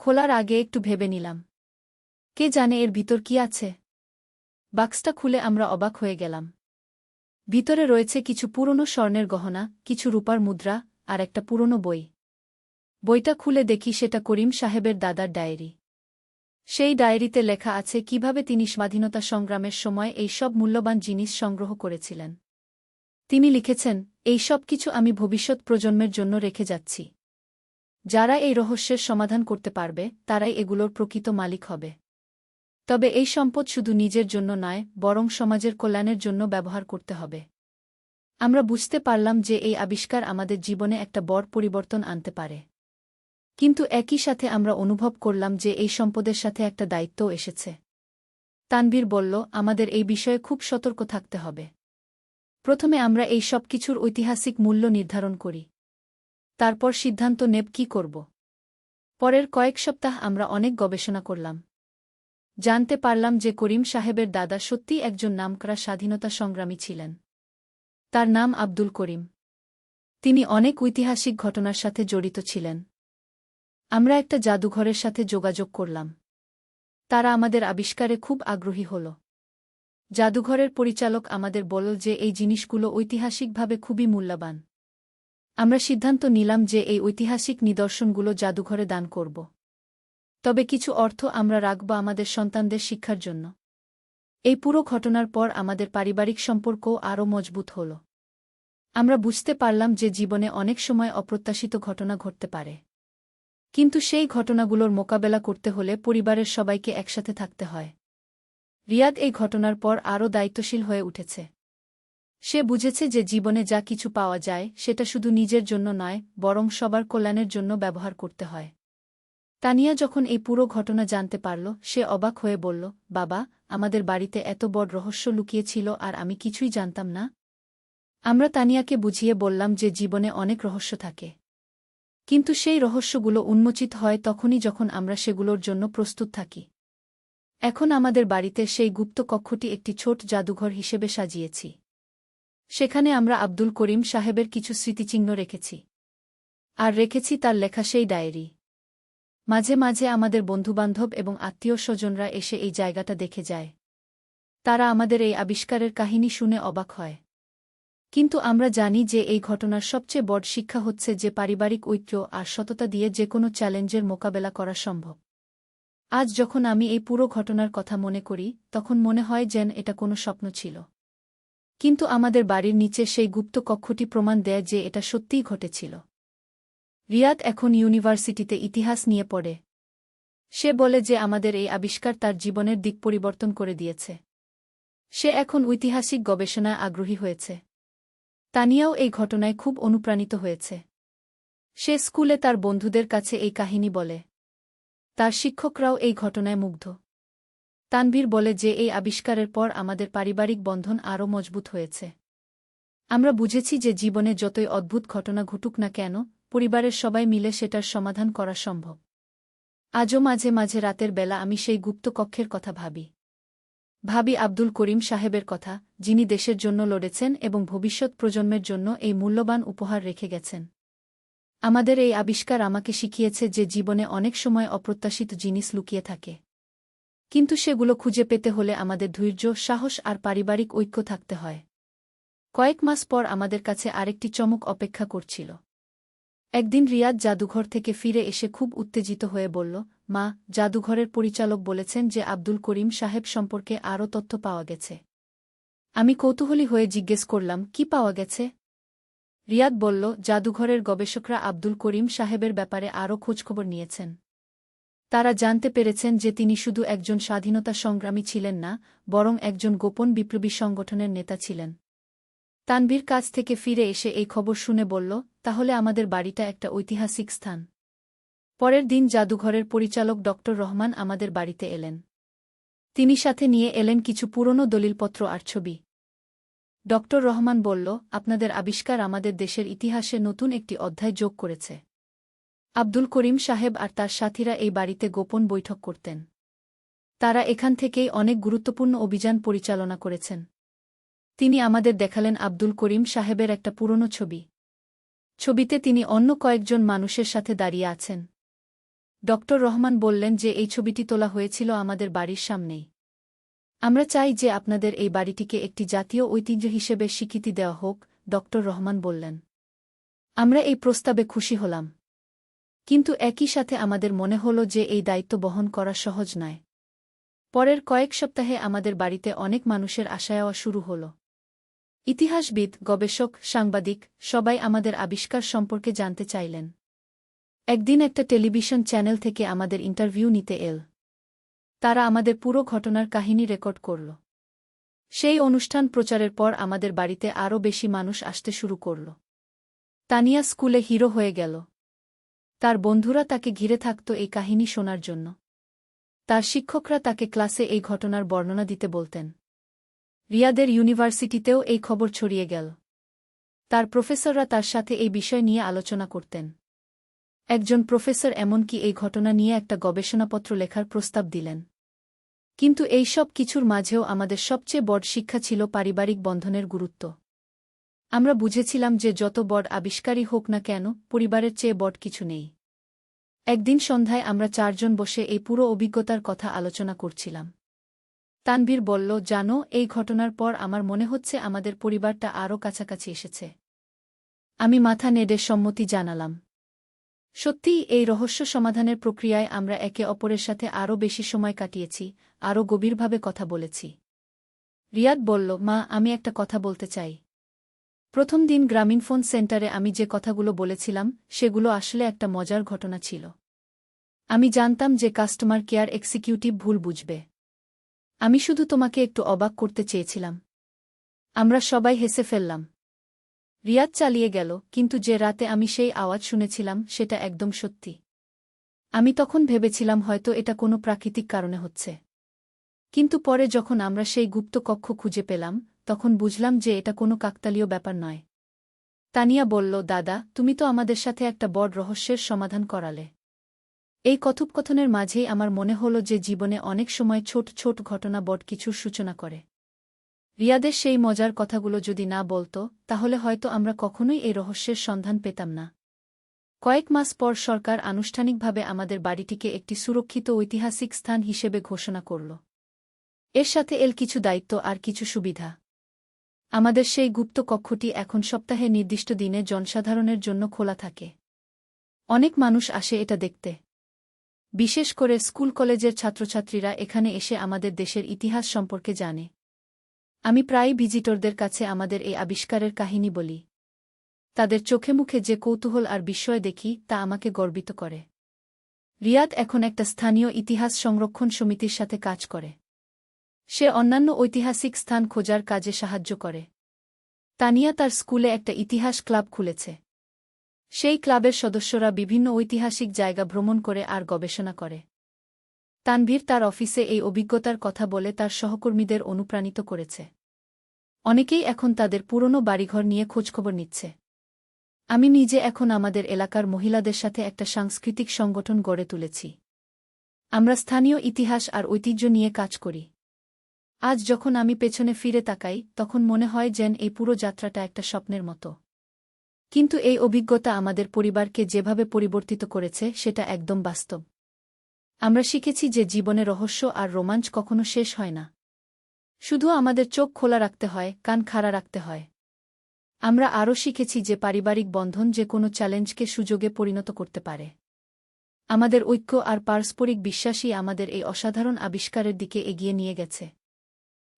খোলার আগে একটু ভেবে নিলাম, কে জানে এর ভিতর কি আছে। বাক্সটা খুলে আমরা অবাক হয়ে গেলাম। ভিতরে রয়েছে কিছু পুরনো স্বর্ণের গহনা, কিছু রূপার মুদ্রা, আর একটা পুরনো বই। বইটা খুলে দেখি সেটা করিম সাহেবের দাদার ডায়েরি। সেই ডায়েরিতে লেখা আছে কিভাবে তিনি স্বাধীনতা সংগ্রামের সময় এই সব মূল্যবান জিনিস সংগ্রহ করেছিলেন। তিনি লিখেছেন, এই সব কিছু আমি ভবিষ্যৎ প্রজন্মের জন্য রেখে যাচ্ছি। যারা এই রহস্যের সমাধান করতে পারবে তারাই এগুলোর প্রকৃত মালিক হবে। তবে এই সম্পদ শুধু নিজের জন্য নয়, বরং সমাজের কল্যাণের জন্য ব্যবহার করতে হবে। আমরা বুঝতে পারলাম যে এই আবিষ্কার আমাদের জীবনে একটা বড় পরিবর্তন আনতে পারে। কিন্তু একই সাথে আমরা অনুভব করলাম যে এই সম্পদের সাথে একটা দায়িত্বও এসেছে। তানভীর বলল, আমাদের এই বিষয়ে খুব সতর্ক থাকতে হবে। প্রথমে আমরা এই সব কিছুর ঐতিহাসিক মূল্য নির্ধারণ করি। তারপর সিদ্ধান্ত নেব কী করব। পরের কয়েক সপ্তাহ আমরা অনেক গবেষণা করলাম। জানতে পারলাম যে করিম সাহেবের দাদা সত্যিই একজন নামকরা স্বাধীনতা সংগ্রামী ছিলেন। তার নাম আব্দুল করিম। তিনি অনেক ঐতিহাসিক ঘটনার সাথে জড়িত ছিলেন। আমরা একটা জাদুঘরের সাথে যোগাযোগ করলাম। তারা আমাদের আবিষ্কারে খুব আগ্রহী হল। জাদুঘরের পরিচালক আমাদের বলল যে এই জিনিসগুলো ঐতিহাসিকভাবে খুবই মূল্যবান। আমরা সিদ্ধান্ত নিলাম যে এই ঐতিহাসিক নিদর্শনগুলো জাদুঘরে দান করব। তবে কিছু অর্থ আমরা রাখব আমাদের সন্তানদের শিক্ষার জন্য। এই পুরো ঘটনার পর আমাদের পারিবারিক সম্পর্কও আরও মজবুত হল। আমরা বুঝতে পারলাম যে জীবনে অনেক সময় অপ্রত্যাশিত ঘটনা ঘটতে পারে। কিন্তু সেই ঘটনাগুলোর মোকাবেলা করতে হলে পরিবারের সবাইকে একসাথে থাকতে হয়। রিয়াদ এই ঘটনার পর আরও দায়িত্বশীল হয়ে উঠেছে। সে বুঝেছে যে জীবনে যা কিছু পাওয়া যায় সেটা শুধু নিজের জন্য নয়, বরং সবার কল্যাণের জন্য ব্যবহার করতে হয়। তানিয়া যখন এই পুরো ঘটনা জানতে পারল, সে অবাক হয়ে বলল, বাবা, আমাদের বাড়িতে এত বড় রহস্য লুকিয়ে ছিল আর আমি কিছুই জানতাম না। আমরা তানিয়াকে বুঝিয়ে বললাম যে জীবনে অনেক রহস্য থাকে। কিন্তু সেই রহস্যগুলো উন্মোচিত হয় তখনই যখন আমরা সেগুলোর জন্য প্রস্তুত থাকি। এখন আমাদের বাড়িতে সেই গুপ্ত কক্ষটি একটি ছোট জাদুঘর হিসেবে সাজিয়েছি। সেখানে আমরা আব্দুল করিম সাহেবের কিছু স্মৃতিচিহ্ন রেখেছি। আর রেখেছি তার লেখা সেই ডায়েরি। মাঝে মাঝে আমাদের বন্ধুবান্ধব এবং আত্মীয় স্বজনরা এসে এই জায়গাটা দেখে যায়। তারা আমাদের এই আবিষ্কারের কাহিনী শুনে অবাক হয়। কিন্তু আমরা জানি যে এই ঘটনার সবচেয়ে বড় শিক্ষা হচ্ছে যে পারিবারিক ঐক্য আর সততা দিয়ে যেকোনো চ্যালেঞ্জের মোকাবেলা করা সম্ভব। আজ যখন আমি এই পুরো ঘটনার কথা মনে করি, তখন মনে হয় যেন এটা কোনো স্বপ্ন ছিল। কিন্তু আমাদের বাড়ির নিচে সেই গুপ্ত কক্ষটি প্রমাণ দেয় যে এটা সত্যিই ঘটেছিল। রিয়াদ এখন ইউনিভার্সিটিতে ইতিহাস নিয়ে পড়ে। সে বলে যে আমাদের এই আবিষ্কার তার জীবনের দিক পরিবর্তন করে দিয়েছে। সে এখন ঐতিহাসিক গবেষণায় আগ্রহী হয়েছে। তানিয়াও এই ঘটনায় খুব অনুপ্রাণিত হয়েছে। সে স্কুলে তার বন্ধুদের কাছে এই কাহিনী বলে। তার শিক্ষকরাও এই ঘটনায় মুগ্ধ। তানভীর বলে যে এই আবিষ্কারের পর আমাদের পারিবারিক বন্ধন আরও মজবুত হয়েছে। আমরা বুঝেছি যে জীবনে যতই অদ্ভুত ঘটনা ঘটুক না কেন, পরিবারের সবাই মিলে সেটার সমাধান করা সম্ভব। আজও মাঝে মাঝে রাতের বেলা আমি সেই গুপ্ত কক্ষের কথা ভাবি আব্দুল করিম সাহেবের কথা, যিনি দেশের জন্য লড়েছেন এবং ভবিষ্যৎ প্রজন্মের জন্য এই মূল্যবান উপহার রেখে গেছেন। আমাদের এই আবিষ্কার আমাকে শিখিয়েছে যে জীবনে অনেক সময় অপ্রত্যাশিত জিনিস লুকিয়ে থাকে। কিন্তু সেগুলো খুঁজে পেতে হলে আমাদের ধৈর্য, সাহস আর পারিবারিক ঐক্য থাকতে হয়। কয়েক মাস পর আমাদের কাছে আরেকটি চমক অপেক্ষা করছিল। একদিন রিয়াদ জাদুঘর থেকে ফিরে এসে খুব উত্তেজিত হয়ে বলল, মা, জাদুঘরের পরিচালক বলেছেন যে আব্দুল করিম সাহেব সম্পর্কে আরও তথ্য পাওয়া গেছে। আমি কৌতূহলী হয়ে জিজ্ঞেস করলাম, কি পাওয়া গেছে? রিয়াদ বলল, জাদুঘরের গবেষকরা আব্দুল করিম সাহেবের ব্যাপারে আরও খোঁজখবর নিয়েছেন। তারা জানতে পেরেছেন যে তিনি শুধু একজন স্বাধীনতা সংগ্রামী ছিলেন না, বরং একজন গোপন বিপ্লবী সংগঠনের নেতা ছিলেন। তানভীর কাছ থেকে ফিরে এসে এই খবর শুনে বলল, তাহলে আমাদের বাড়িটা একটা ঐতিহাসিক স্থান। পরের দিন জাদুঘরের পরিচালক ড রহমান আমাদের বাড়িতে এলেন। তিনি সাথে নিয়ে এলেন কিছু পুরনো দলিলপত্র আর ছবি। ড রহমান বলল, আপনাদের আবিষ্কার আমাদের দেশের ইতিহাসে নতুন একটি অধ্যায় যোগ করেছে। আব্দুল করিম সাহেব আর তার সাথীরা এই বাড়িতে গোপন বৈঠক করতেন। তারা এখান থেকেই অনেক গুরুত্বপূর্ণ অভিযান পরিচালনা করেছেন। তিনি আমাদের দেখালেন আব্দুল করিম সাহেবের একটা পুরনো ছবি। ছবিতে তিনি অন্য কয়েকজন মানুষের সাথে দাঁড়িয়ে আছেন। ড রহমান বললেন যে এই ছবিটি তোলা হয়েছিল আমাদের বাড়ির সামনেই। আমরা চাই যে আপনাদের এই বাড়িটিকে একটি জাতীয় ঐতিহ্য হিসেবে স্বীকৃতি দেওয়া হোক, ড রহমান বললেন। আমরা এই প্রস্তাবে খুশি হলাম। কিন্তু একই সাথে আমাদের মনে হল যে এই দায়িত্ব বহন করা সহজ নয়। পরের কয়েক সপ্তাহে আমাদের বাড়িতে অনেক মানুষের আশায়াওয়া শুরু হল। ইতিহাসবিদ, গবেষক, সাংবাদিক সবাই আমাদের আবিষ্কার সম্পর্কে জানতে চাইলেন। একদিন একটা টেলিভিশন চ্যানেল থেকে আমাদের ইন্টারভিউ নিতে এল। তারা আমাদের পুরো ঘটনার কাহিনী রেকর্ড করল। সেই অনুষ্ঠান প্রচারের পর আমাদের বাড়িতে আরও বেশি মানুষ আসতে শুরু করল। তানিয়া স্কুলে হিরো হয়ে গেল। তার বন্ধুরা তাকে ঘিরে থাকত এই কাহিনী শোনার জন্য। তার শিক্ষকরা তাকে ক্লাসে এই ঘটনার বর্ণনা দিতে বলতেন। রিয়াদের ইউনিভার্সিটিতেও এই খবর ছড়িয়ে গেল। তার প্রফেসররা তার সাথে এই বিষয় নিয়ে আলোচনা করতেন। একজন প্রফেসর এমনকি এই ঘটনা নিয়ে একটা গবেষণাপত্র লেখার প্রস্তাব দিলেন। কিন্তু এই সব কিছুর মাঝেও আমাদের সবচেয়ে বড় শিক্ষা ছিল পারিবারিক বন্ধনের গুরুত্ব। আমরা বুঝেছিলাম যে যত বড় আবিষ্কারই হোক না কেন, পরিবারের চেয়ে বড় কিছু নেই। একদিন সন্ধ্যায় আমরা চারজন বসে এই পুরো অভিজ্ঞতার কথা আলোচনা করছিলাম। তানভীর বলল, জানো, এই ঘটনার পর আমার মনে হচ্ছে আমাদের পরিবারটা আরও কাছাকাছি এসেছে। আমি মাথা নেড়ে সম্মতি জানালাম। সত্যিই এই রহস্য সমাধানের প্রক্রিয়ায় আমরা একে অপরের সাথে আরও বেশি সময় কাটিয়েছি, আরও গভীরভাবে কথা বলেছি। রিয়াদ বলল, মা, আমি একটা কথা বলতে চাই। প্রথম দিন গ্রামীণফোন সেন্টারে আমি যে কথাগুলো বলেছিলাম সেগুলো আসলে একটা মজার ঘটনা ছিল। আমি জানতাম যে কাস্টমার কেয়ার এক্সিকিউটিভ ভুল বুঝবে। আমি শুধু তোমাকে একটু অবাক করতে চেয়েছিলাম। আমরা সবাই হেসে ফেললাম। রিয়াদ চালিয়ে গেল, কিন্তু যে রাতে আমি সেই আওয়াজ শুনেছিলাম সেটা একদম সত্যি। আমি তখন ভেবেছিলাম হয়তো এটা কোনো প্রাকৃতিক কারণে হচ্ছে। কিন্তু পরে যখন আমরা সেই গুপ্ত কক্ষ খুঁজে পেলাম, তখন বুঝলাম যে এটা কোনো কাকতালীয় ব্যাপার নয়। তানিয়া বলল, দাদা, তুমি তো আমাদের সাথে একটা বড় রহস্যের সমাধান করালে। এই কথোপকথনের মাঝেই আমার মনে হল যে জীবনে অনেক সময় ছোট ছোট ঘটনা বড় কিছুর সূচনা করে। রিয়াদের সেই মজার কথাগুলো যদি না বলত, তাহলে হয়তো আমরা কখনোই এই রহস্যের সন্ধান পেতাম না। কয়েক মাস পর সরকার আনুষ্ঠানিকভাবে আমাদের বাড়িটিকে একটি সুরক্ষিত ঐতিহাসিক স্থান হিসেবে ঘোষণা করল। এর সাথে এল কিছু দায়িত্ব আর কিছু সুবিধা। আমাদের সেই গুপ্ত কক্ষটি এখন সপ্তাহে নির্দিষ্ট দিনে জনসাধারণের জন্য খোলা থাকে। অনেক মানুষ আসে এটা দেখতে। বিশেষ করে স্কুল কলেজের ছাত্রছাত্রীরা এখানে এসে আমাদের দেশের ইতিহাস সম্পর্কে জানে। আমি প্রায়ই ভিজিটরদের কাছে আমাদের এই আবিষ্কারের কাহিনী বলি। তাদের চোখে মুখে যে কৌতূহল আর বিস্ময় দেখি তা আমাকে গর্বিত করে। রিয়াদ এখন একটা স্থানীয় ইতিহাস সংরক্ষণ সমিতির সাথে কাজ করে। সে অন্যান্য ঐতিহাসিক স্থান খোঁজার কাজে সাহায্য করে। তানিয়া তার স্কুলে একটা ইতিহাস ক্লাব খুলেছে। সেই ক্লাবের সদস্যরা বিভিন্ন ঐতিহাসিক জায়গা ভ্রমণ করে আর গবেষণা করে। তানভীর তার অফিসে এই অভিজ্ঞতার কথা বলে তার সহকর্মীদের অনুপ্রাণিত করেছে। অনেকেই এখন তাদের পুরনো বাড়িঘর নিয়ে খোঁজখবর নিচ্ছে। আমি নিজে এখন আমাদের এলাকার মহিলাদের সাথে একটা সাংস্কৃতিক সংগঠন গড়ে তুলেছি। আমরা স্থানীয় ইতিহাস আর ঐতিহ্য নিয়ে কাজ করি। আজ যখন আমি পেছনে ফিরে তাকাই, তখন মনে হয় যেন এই পুরো যাত্রাটা একটা স্বপ্নের মতো। কিন্তু এই অভিজ্ঞতা আমাদের পরিবারকে যেভাবে পরিবর্তিত করেছে সেটা একদম বাস্তব। আমরা শিখেছি যে জীবনে রহস্য আর রোমাঞ্চ কখনো শেষ হয় না। শুধু আমাদের চোখ খোলা রাখতে হয়, কান খাড়া রাখতে হয়। আমরা আরও শিখেছি যে পারিবারিক বন্ধন যে কোনো চ্যালেঞ্জকে সুযোগে পরিণত করতে পারে। আমাদের ঐক্য আর পারস্পরিক বিশ্বাসই আমাদের এই অসাধারণ আবিষ্কারের দিকে এগিয়ে নিয়ে গেছে।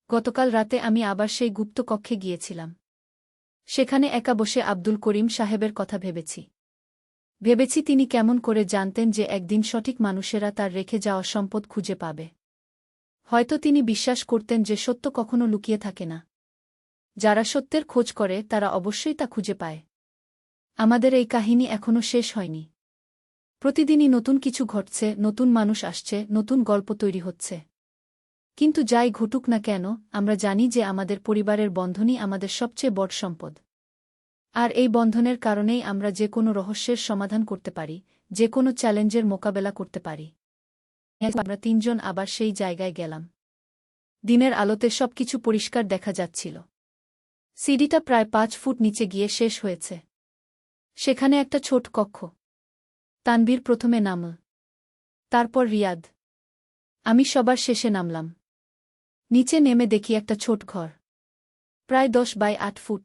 গতকাল রাতে আমি আবার সেই গুপ্ত কক্ষে গিয়েছিলাম। সেখানে একা বসে আব্দুল করিম সাহেবের কথা ভেবেছি তিনি কেমন করে জানতেন যে একদিন সঠিক মানুষেরা তার রেখে যাওয়া সম্পদ খুঁজে পাবে। হয়তো তিনি বিশ্বাস করতেন যে সত্য কখনো লুকিয়ে থাকে না। যারা সত্যের খোঁজ করে তারা অবশ্যই তা খুঁজে পায়। আমাদের এই কাহিনী এখনো শেষ হয়নি। প্রতিদিনই নতুন কিছু ঘটছে, নতুন মানুষ আসছে, নতুন গল্প তৈরি হচ্ছে। কিন্তু যাই ঘটুক না কেন, আমরা জানি যে আমাদের পরিবারের বন্ধনই আমাদের সবচেয়ে বড় সম্পদ। আর এই বন্ধনের কারণেই আমরা যে কোনো রহস্যের সমাধান করতে পারি, যে কোনো চ্যালেঞ্জের মোকাবেলা করতে পারি। আমরা তিনজন আবার সেই জায়গায় গেলাম। দিনের আলোতে সবকিছু পরিষ্কার দেখা যাচ্ছিল। সিঁড়িটা প্রায় 5 ফুট নিচে গিয়ে শেষ হয়েছে। সেখানে একটা ছোট কক্ষ। তানভীর প্রথমে নামল। তারপর রিয়াদ। আমি সবার শেষে নামলাম। নিচে নেমে দেখি একটা ছোট ঘর। প্রায় 10 বাই 8 ফুট।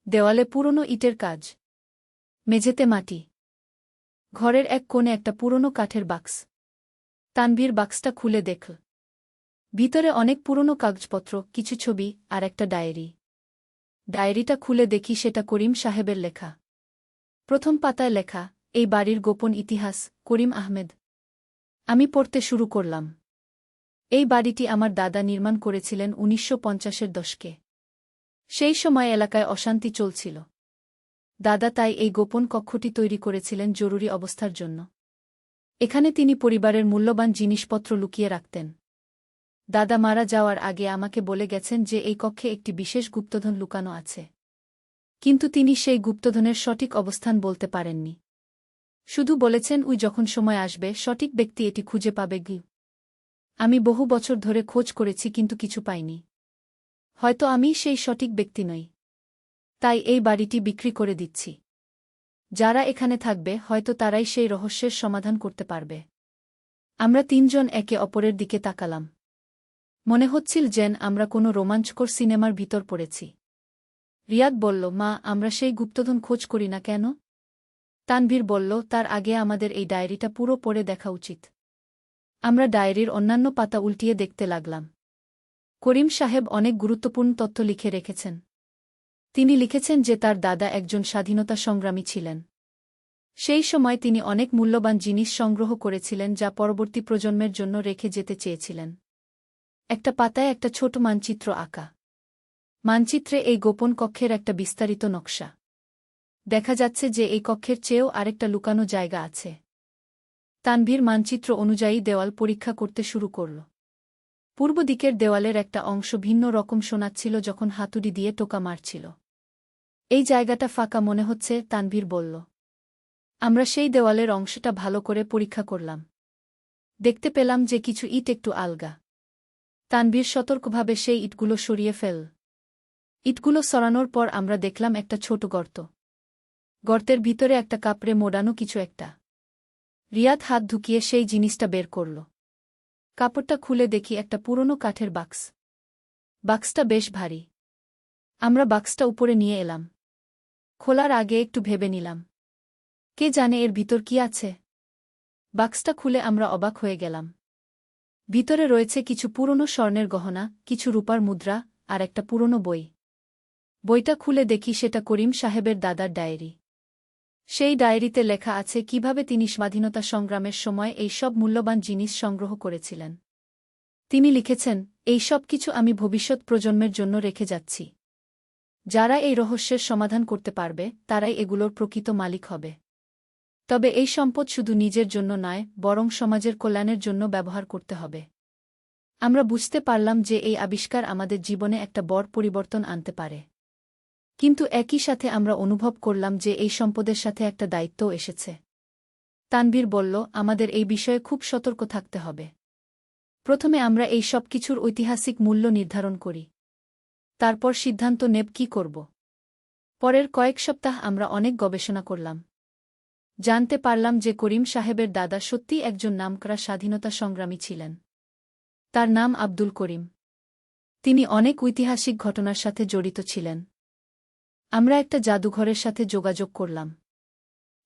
দেওয়ালে পুরনো ইটের কাজ। মেঝেতে মাটি। ঘরের এক কোণে একটা পুরনো কাঠের বাক্স। তানভীর বাক্সটা খুলে দেখল। ভিতরে অনেক পুরনো কাগজপত্র, কিছু ছবি আর একটা ডায়েরি। ডায়েরিটা খুলে দেখি সেটা করিম সাহেবের লেখা। প্রথম পাতায় লেখা, এই বাড়ির গোপন ইতিহাস, করিম আহমেদ। আমি পড়তে শুরু করলাম। এই বাড়িটি আমার দাদা নির্মাণ করেছিলেন 1950-এর দশকে। সেই সময় এলাকায় অশান্তি চলছিল। দাদা তাই এই গোপন কক্ষটি তৈরি করেছিলেন জরুরি অবস্থার জন্য। এখানে তিনি পরিবারের মূল্যবান জিনিসপত্র লুকিয়ে রাখতেন। দাদা মারা যাওয়ার আগে আমাকে বলে গেছেন যে এই কক্ষে একটি বিশেষ গুপ্তধন লুকানো আছে। কিন্তু তিনি সেই গুপ্তধনের সঠিক অবস্থান বলতে পারেননি। শুধু বলেছেন যখন সময় আসবে সঠিক ব্যক্তি এটি খুঁজে পাবে। আমি বহু বছর ধরে খোঁজ করেছি কিন্তু কিছু পাইনি। হয়তো আমি সেই সঠিক ব্যক্তি নই। তাই এই বাড়িটি বিক্রি করে দিচ্ছি। যারা এখানে থাকবে হয়তো তারাই সেই রহস্যের সমাধান করতে পারবে। আমরা তিনজন একে অপরের দিকে তাকালাম। মনে হচ্ছিল যেন আমরা কোনো রোমাঞ্চকর সিনেমার ভিতর পড়েছি। রিয়াদ বলল, মা, আমরা সেই গুপ্তধন খোঁজ করি না কেন? তানভীর বলল, তার আগে আমাদের এই ডায়েরিটা পুরো পড়ে দেখা উচিত। আমরা ডায়েরির অন্যান্য পাতা উল্টিয়ে দেখতে লাগলাম। করিম সাহেব অনেক গুরুত্বপূর্ণ তথ্য লিখে রেখেছেন। তিনি লিখেছেন যে তার দাদা একজন স্বাধীনতা সংগ্রামী ছিলেন। সেই সময় তিনি অনেক মূল্যবান জিনিস সংগ্রহ করেছিলেন যা পরবর্তী প্রজন্মের জন্য রেখে যেতে চেয়েছিলেন। একটা পাতায় একটা ছোট মানচিত্র আঁকা। মানচিত্রে এই গোপন কক্ষের একটা বিস্তারিত নকশা। দেখা যাচ্ছে যে এই কক্ষের চেয়েও আরেকটা লুকানো জায়গা আছে। তানভীর মানচিত্র অনুযায়ী দেওয়াল পরীক্ষা করতে শুরু করল। পূর্ব দিকের দেওয়ালের একটা অংশ ভিন্ন রকম শোনাচ্ছিল যখন হাতুড়ি দিয়ে টোকা মারছিল। এই জায়গাটা ফাঁকা মনে হচ্ছে, তানভীর বলল। আমরা সেই দেওয়ালের অংশটা ভালো করে পরীক্ষা করলাম। দেখতে পেলাম যে কিছু ইট একটু আলগা। তানভীর সতর্কভাবে সেই ইটগুলো সরিয়ে ফেল। ইটগুলো সরানোর পর আমরা দেখলাম একটা ছোট গর্ত। গর্তের ভিতরে একটা কাপড়ে মোড়ানো কিছু একটা। রিয়াদ হাত ঢুকিয়ে সেই জিনিসটা বের করল। কাপড়টা খুলে দেখি একটা পুরনো কাঠের বাক্স। বাক্সটা বেশ ভারী। আমরা বাক্সটা উপরে নিয়ে এলাম। খোলার আগে একটু ভেবে নিলাম, কে জানে এর ভিতর কি আছে। বাক্সটা খুলে আমরা অবাক হয়ে গেলাম। ভিতরে রয়েছে কিছু পুরনো স্বর্ণের গহনা, কিছু রূপার মুদ্রা আর একটা পুরনো বই। বইটা খুলে দেখি সেটা করিম সাহেবের দাদার ডায়েরি। সেই ডায়েরিতে লেখা আছে কিভাবে তিনি স্বাধীনতা সংগ্রামের সময় এই সব মূল্যবান জিনিস সংগ্রহ করেছিলেন। তিনি লিখেছেন, এই সব কিছু আমি ভবিষ্যৎ প্রজন্মের জন্য রেখে যাচ্ছি। যারা এই রহস্যের সমাধান করতে পারবে তারাই এগুলোর প্রকৃত মালিক হবে। তবে এই সম্পদ শুধু নিজের জন্য নয়, বরং সমাজের কল্যাণের জন্য ব্যবহার করতে হবে। আমরা বুঝতে পারলাম যে এই আবিষ্কার আমাদের জীবনে একটা বড় পরিবর্তন আনতে পারে। কিন্তু একই সাথে আমরা অনুভব করলাম যে এই সম্পদের সাথে একটা দায়িত্বও এসেছে। তানভীর বলল, আমাদের এই বিষয়ে খুব সতর্ক থাকতে হবে। প্রথমে আমরা এই সব কিছুর ঐতিহাসিক মূল্য নির্ধারণ করি। তারপর সিদ্ধান্ত নেব কী করব। পরের কয়েক সপ্তাহ আমরা অনেক গবেষণা করলাম। জানতে পারলাম যে করিম সাহেবের দাদা সত্যিই একজন নামকরা স্বাধীনতা সংগ্রামী ছিলেন। তার নাম আব্দুল করিম। তিনি অনেক ঐতিহাসিক ঘটনার সাথে জড়িত ছিলেন। আমরা একটা জাদুঘরের সাথে যোগাযোগ করলাম।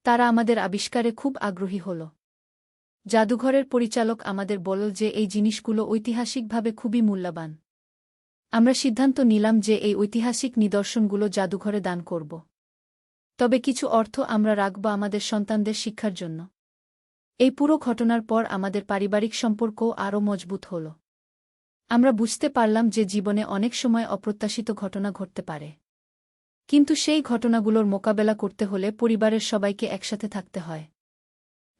তারা আমাদের আবিষ্কারে খুব আগ্রহী হল। জাদুঘরের পরিচালক আমাদের বলল যে এই জিনিসগুলো ঐতিহাসিকভাবে খুবই মূল্যবান। আমরা সিদ্ধান্ত নিলাম যে এই ঐতিহাসিক নিদর্শনগুলো জাদুঘরে দান করব। তবে কিছু অর্থ আমরা রাখব আমাদের সন্তানদের শিক্ষার জন্য। এই পুরো ঘটনার পর আমাদের পারিবারিক সম্পর্কও আরও মজবুত হল। আমরা বুঝতে পারলাম যে জীবনে অনেক সময় অপ্রত্যাশিত ঘটনা ঘটতে পারে, কিন্তু সেই ঘটনাগুলোর মোকাবেলা করতে হলে পরিবারের সবাইকে একসাথে থাকতে হয়।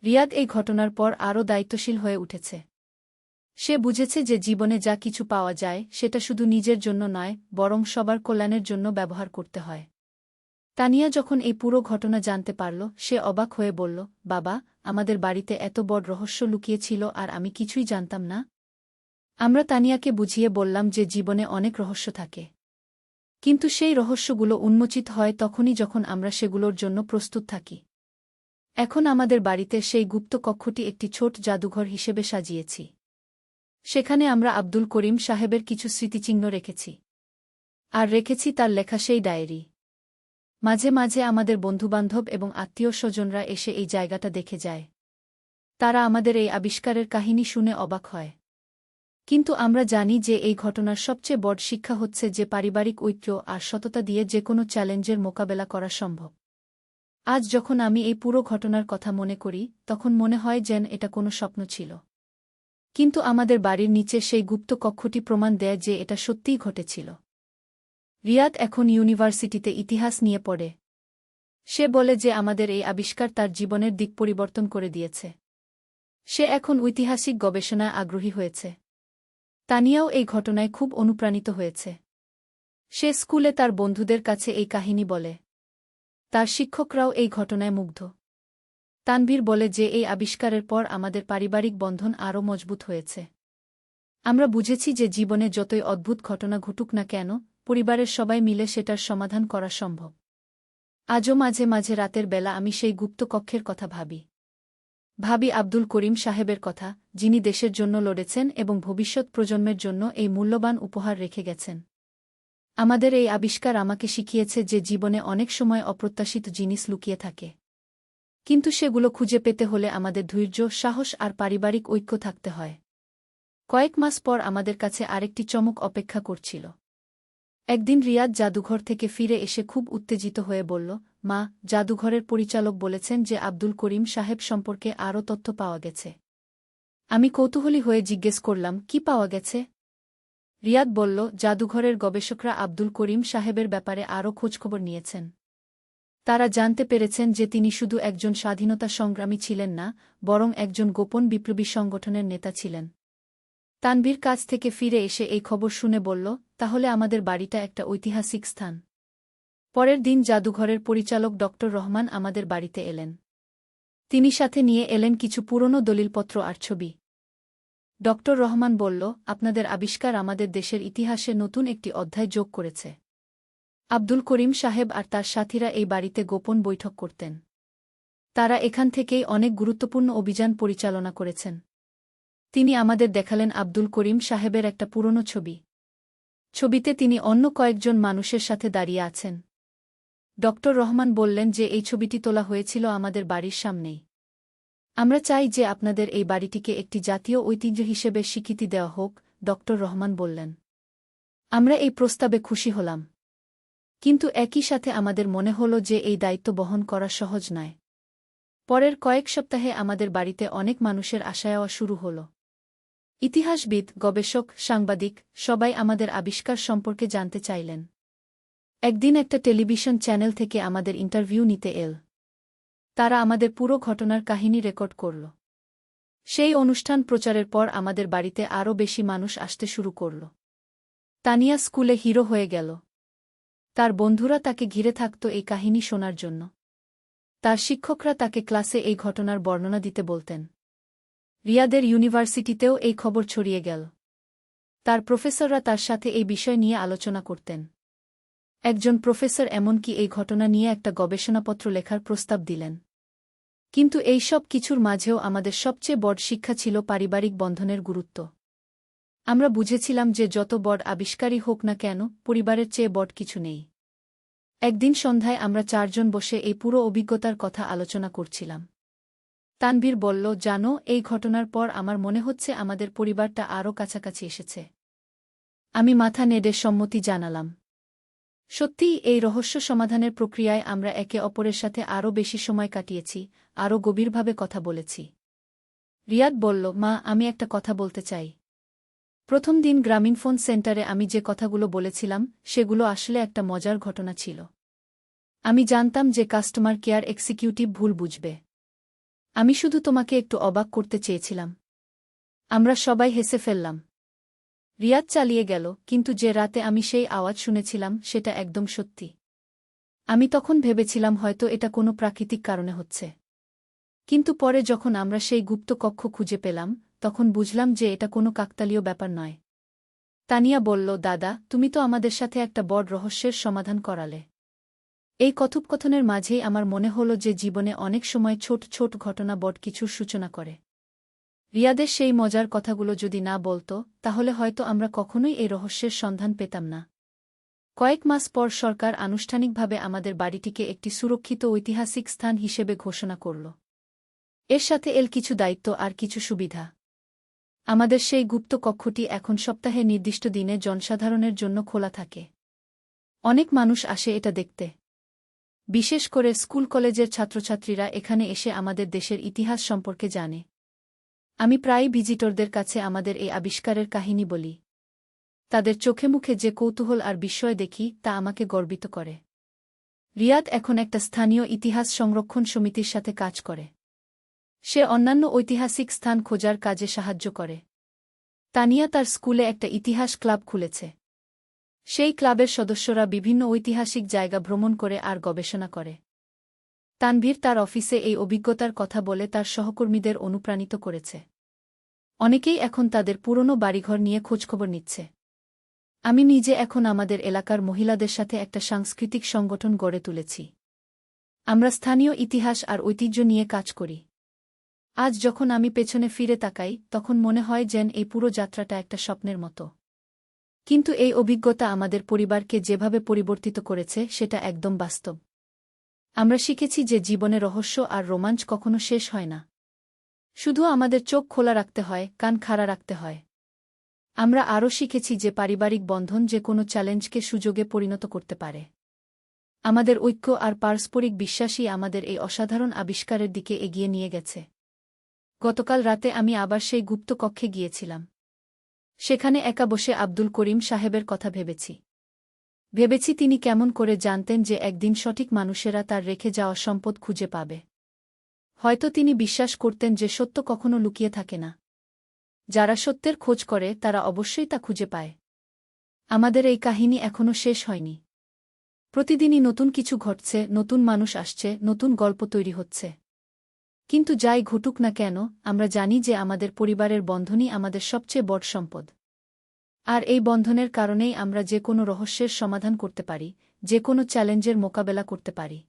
রিয়াদ এই ঘটনার পর আরও দায়িত্বশীল হয়ে উঠেছে। সে বুঝেছে যে জীবনে যা কিছু পাওয়া যায় সেটা শুধু নিজের জন্য নয়, বরং সবার কল্যাণের জন্য ব্যবহার করতে হয়। তানিয়া যখন এই পুরো ঘটনা জানতে পারল, সে অবাক হয়ে বলল, বাবা, আমাদের বাড়িতে এত বড় রহস্য লুকিয়ে ছিল আর আমি কিছুই জানতাম না। আমরা তানিয়াকে বুঝিয়ে বললাম যে জীবনে অনেক রহস্য থাকে, কিন্তু সেই রহস্যগুলো উন্মোচিত হয় তখনই যখন আমরা সেগুলোর জন্য প্রস্তুত থাকি। এখন আমাদের বাড়িতে সেই গুপ্ত কক্ষটি একটি ছোট জাদুঘর হিসেবে সাজিয়েছি। সেখানে আমরা আব্দুল করিম সাহেবের কিছু স্মৃতিচিহ্ন রেখেছি, আর রেখেছি তার লেখা সেই ডায়েরি। মাঝে মাঝে আমাদের বন্ধুবান্ধব এবং আত্মীয় স্বজনরা এসে এই জায়গাটা দেখে যায়। তারা আমাদের এই আবিষ্কারের কাহিনী শুনে অবাক হয়। কিন্তু আমরা জানি যে এই ঘটনার সবচেয়ে বড় শিক্ষা হচ্ছে যে পারিবারিক ঐক্য আর সততা দিয়ে যেকোনো চ্যালেঞ্জের মোকাবেলা করা সম্ভব। আজ যখন আমি এই পুরো ঘটনার কথা মনে করি, তখন মনে হয় যেন এটা কোনো স্বপ্ন ছিল। কিন্তু আমাদের বাড়ির নিচে সেই গুপ্ত কক্ষটি প্রমাণ দেয় যে এটা সত্যিই ঘটেছিল। রিয়াদ এখন ইউনিভার্সিটিতে ইতিহাস নিয়ে পড়ে। সে বলে যে আমাদের এই আবিষ্কার তার জীবনের দিক পরিবর্তন করে দিয়েছে। সে এখন ঐতিহাসিক গবেষণায় আগ্রহী হয়েছে। তানিয়াও এই ঘটনায় খুব অনুপ্রাণিত হয়েছে। সে স্কুলে তার বন্ধুদের কাছে এই কাহিনী বলে। তার শিক্ষকরাও এই ঘটনায় মুগ্ধ। তানভীর বলে যে এই আবিষ্কারের পর আমাদের পারিবারিক বন্ধন আরও মজবুত হয়েছে। আমরা বুঝেছি যে জীবনে যতই অদ্ভুত ঘটনা ঘটুক না কেন, পরিবারের সবাই মিলে সেটার সমাধান করা সম্ভব। আজও মাঝে মাঝে রাতের বেলা আমি সেই গুপ্ত কক্ষের কথা ভাবি আব্দুল করিম সাহেবের কথা, যিনি দেশের জন্য লড়েছেন এবং ভবিষ্যৎ প্রজন্মের জন্য এই মূল্যবান উপহার রেখে গেছেন। আমাদের এই আবিষ্কার আমাকে শিখিয়েছে যে জীবনে অনেক সময় অপ্রত্যাশিত জিনিস লুকিয়ে থাকে, কিন্তু সেগুলো খুঁজে পেতে হলে আমাদের ধৈর্য, সাহস আর পারিবারিক ঐক্য থাকতে হয়। কয়েক মাস পর আমাদের কাছে আরেকটি চমক অপেক্ষা করছিল। একদিন রিয়াদ জাদুঘর থেকে ফিরে এসে খুব উত্তেজিত হয়ে বলল, মা, জাদুঘরের পরিচালক বলেছেন যে আব্দুল করিম সাহেব সম্পর্কে আরও তথ্য পাওয়া গেছে। আমি কৌতূহলী হয়ে জিজ্ঞেস করলাম, কি পাওয়া গেছে? রিয়াদ বলল, জাদুঘরের গবেষকরা আব্দুল করিম সাহেবের ব্যাপারে আরও খোঁজখবর নিয়েছেন। তারা জানতে পেরেছেন যে তিনি শুধু একজন স্বাধীনতা সংগ্রামী ছিলেন না, বরং একজন গোপন বিপ্লবী সংগঠনের নেতা ছিলেন। তানভীর কাছ থেকে ফিরে এসে এই খবর শুনে বলল, তাহলে আমাদের বাড়িটা একটা ঐতিহাসিক স্থান। পরের দিন জাদুঘরের পরিচালক ডক্টর রহমান আমাদের বাড়িতে এলেন। তিনি সাথে নিয়ে এলেন কিছু পুরনো দলিলপত্র আর ছবি। ডক্টর রহমান বলল, আপনাদের আবিষ্কার আমাদের দেশের ইতিহাসে নতুন একটি অধ্যায় যোগ করেছে। আব্দুল করিম সাহেব আর তার সাথীরা এই বাড়িতে গোপন বৈঠক করতেন। তারা এখান থেকেই অনেক গুরুত্বপূর্ণ অভিযান পরিচালনা করেছেন। তিনি আমাদের দেখালেন আব্দুল করিম সাহেবের একটা পুরনো ছবি। ছবিতে তিনি অন্য কয়েকজন মানুষের সাথে দাঁড়িয়ে আছেন। ডক্টর রহমান বললেন যে এই ছবিটি তোলা হয়েছিল আমাদের বাড়ির সামনেই। আমরা চাই যে আপনাদের এই বাড়িটিকে একটি জাতীয় ঐতিহ্য হিসেবে স্বীকৃতি দেওয়া হোক, ডক্টর রহমান বললেন। আমরা এই প্রস্তাবে খুশি হলাম, কিন্তু একই সাথে আমাদের মনে হল যে এই দায়িত্ব বহন করা সহজ নয়। পরের কয়েক সপ্তাহে আমাদের বাড়িতে অনেক মানুষের আশায়াওয়া শুরু হল। ইতিহাসবিদ, গবেষক, সাংবাদিক, সবাই আমাদের আবিষ্কার সম্পর্কে জানতে চাইলেন। একদিন একটা টেলিভিশন চ্যানেল থেকে আমাদের ইন্টারভিউ নিতে এল। তারা আমাদের পুরো ঘটনার কাহিনী রেকর্ড করল। সেই অনুষ্ঠান প্রচারের পর আমাদের বাড়িতে আরও বেশি মানুষ আসতে শুরু করল। তানিয়া স্কুলে হিরো হয়ে গেল। তার বন্ধুরা তাকে ঘিরে থাকত এই কাহিনী শোনার জন্য। তার শিক্ষকরা তাকে ক্লাসে এই ঘটনার বর্ণনা দিতে বলতেন। রিয়াদের ইউনিভার্সিটিতেও এই খবর ছড়িয়ে গেল। তার প্রফেসররা তার সাথে এই বিষয় নিয়ে আলোচনা করতেন। একজন প্রফেসর এমনকি এই ঘটনা নিয়ে একটা গবেষণাপত্র লেখার প্রস্তাব দিলেন। কিন্তু এই সব কিছুর মাঝেও আমাদের সবচেয়ে বড় শিক্ষা ছিল পারিবারিক বন্ধনের গুরুত্ব। আমরা বুঝেছিলাম যে যত বড় আবিষ্কারই হোক না কেন, পরিবারের চেয়ে বড় কিছু নেই। একদিন সন্ধ্যায় আমরা চারজন বসে এই পুরো অভিজ্ঞতার কথা আলোচনা করছিলাম। তানভীর বলল, জানো, এই ঘটনার পর আমার মনে হচ্ছে আমাদের পরিবারটা আরও কাছাকাছি এসেছে। আমি মাথা নেড়ে সম্মতি জানালাম। সত্যিই এই রহস্য সমাধানের প্রক্রিয়ায় আমরা একে অপরের সাথে আরও বেশি সময় কাটিয়েছি, আরও গভীরভাবে কথা বলেছি। রিয়াদ বলল, মা, আমি একটা কথা বলতে চাই। প্রথম দিন গ্রামীণফোন সেন্টারে আমি যে কথাগুলো বলেছিলাম সেগুলো আসলে একটা মজার ঘটনা ছিল। আমি জানতাম যে কাস্টমার কেয়ার এক্সিকিউটিভ ভুল বুঝবে। আমি শুধু তোমাকে একটু অবাক করতে চেয়েছিলাম। আমরা সবাই হেসে ফেললাম। রিয়াদ চালিয়ে গেল, কিন্তু যে রাতে আমি সেই আওয়াজ শুনেছিলাম সেটা একদম সত্যি। আমি তখন ভেবেছিলাম হয়তো এটা কোনো প্রাকৃতিক কারণে হচ্ছে। কিন্তু পরে যখন আমরা সেই গুপ্ত কক্ষ খুঁজে পেলাম, তখন বুঝলাম যে এটা কোনো কাকতালীয় ব্যাপার নয়। তানিয়া বলল, দাদা, তুমি তো আমাদের সাথে একটা বড় রহস্যের সমাধান করালে। এই কথোপকথনের মাঝেই আমার মনে হল যে জীবনে অনেক সময় ছোট ছোট ঘটনা বড় কিছুর সূচনা করে। রিয়াদের সেই মজার কথাগুলো যদি না বলত, তাহলে হয়তো আমরা কখনোই এই রহস্যের সন্ধান পেতাম না। কয়েক মাস পর সরকার আনুষ্ঠানিকভাবে আমাদের বাড়িটিকে একটি সুরক্ষিত ঐতিহাসিক স্থান হিসেবে ঘোষণা করল। এর সাথে এল কিছু দায়িত্ব আর কিছু সুবিধা। আমাদের সেই গুপ্ত কক্ষটি এখন সপ্তাহে নির্দিষ্ট দিনে জনসাধারণের জন্য খোলা থাকে। অনেক মানুষ আসে এটা দেখতে। বিশেষ করে স্কুল কলেজের ছাত্রছাত্রীরা এখানে এসে আমাদের দেশের ইতিহাস সম্পর্কে জানে। আমি প্রায়ই ভিজিটরদের কাছে আমাদের এই আবিষ্কারের কাহিনী বলি। তাদের চোখে মুখে যে কৌতূহল আর বিস্ময় দেখি তা আমাকে গর্বিত করে। রিয়াদ এখন একটা স্থানীয় ইতিহাস সংরক্ষণ সমিতির সাথে কাজ করে। সে অন্যান্য ঐতিহাসিক স্থান খোঁজার কাজে সাহায্য করে। তানিয়া তার স্কুলে একটা ইতিহাস ক্লাব খুলেছে। সেই ক্লাবের সদস্যরা বিভিন্ন ঐতিহাসিক জায়গা ভ্রমণ করে আর গবেষণা করে। তানভীর তার অফিসে এই অভিজ্ঞতার কথা বলে তার সহকর্মীদের অনুপ্রাণিত করেছে। অনেকেই এখন তাদের পুরনো বাড়িঘর নিয়ে খোঁজখবর নিচ্ছে। আমি নিজে এখন আমাদের এলাকার মহিলাদের সাথে একটা সাংস্কৃতিক সংগঠন গড়ে তুলেছি। আমরা স্থানীয় ইতিহাস আর ঐতিহ্য নিয়ে কাজ করি। আজ যখন আমি পেছনে ফিরে তাকাই, তখন মনে হয় যেন এই পুরো যাত্রাটা একটা স্বপ্নের মতো। কিন্তু এই অভিজ্ঞতা আমাদের পরিবারকে যেভাবে পরিবর্তিত করেছে সেটা একদম বাস্তব। আমরা শিখেছি যে জীবনে রহস্য আর রোমাঞ্চ কখনো শেষ হয় না। শুধু আমাদের চোখ খোলা রাখতে হয়, কান খাড়া রাখতে হয়। আমরা আরও শিখেছি যে পারিবারিক বন্ধন যে কোনো চ্যালেঞ্জকে সুযোগে পরিণত করতে পারে। আমাদের ঐক্য আর পারস্পরিক বিশ্বাসই আমাদের এই অসাধারণ আবিষ্কারের দিকে এগিয়ে নিয়ে গেছে। গতকাল রাতে আমি আবার সেই গুপ্ত কক্ষে গিয়েছিলাম। সেখানে একা বসে আব্দুল করিম সাহেবের কথা ভেবেছি তিনি কেমন করে জানতেন যে একদিন সঠিক মানুষেরা তার রেখে যাওয়া সম্পদ খুঁজে পাবে। হয়তো তিনি বিশ্বাস করতেন যে সত্য কখনো লুকিয়ে থাকে না। যারা সত্যের খোঁজ করে তারা অবশ্যই তা খুঁজে পায়। আমাদের এই কাহিনী এখনো শেষ হয়নি। প্রতিদিনই নতুন কিছু ঘটছে, নতুন মানুষ আসছে, নতুন গল্প তৈরি হচ্ছে। কিন্তু যাই ঘটুক না কেন, আমরা জানি যে আমাদের পরিবারের বন্ধনই আমাদের সবচেয়ে বড় সম্পদ। আর এই বন্ধনের কারণেই আমরা যে কোনো রহস্যের সমাধান করতে পারি, যে কোনো চ্যালেঞ্জের মোকাবেলা করতে পারি।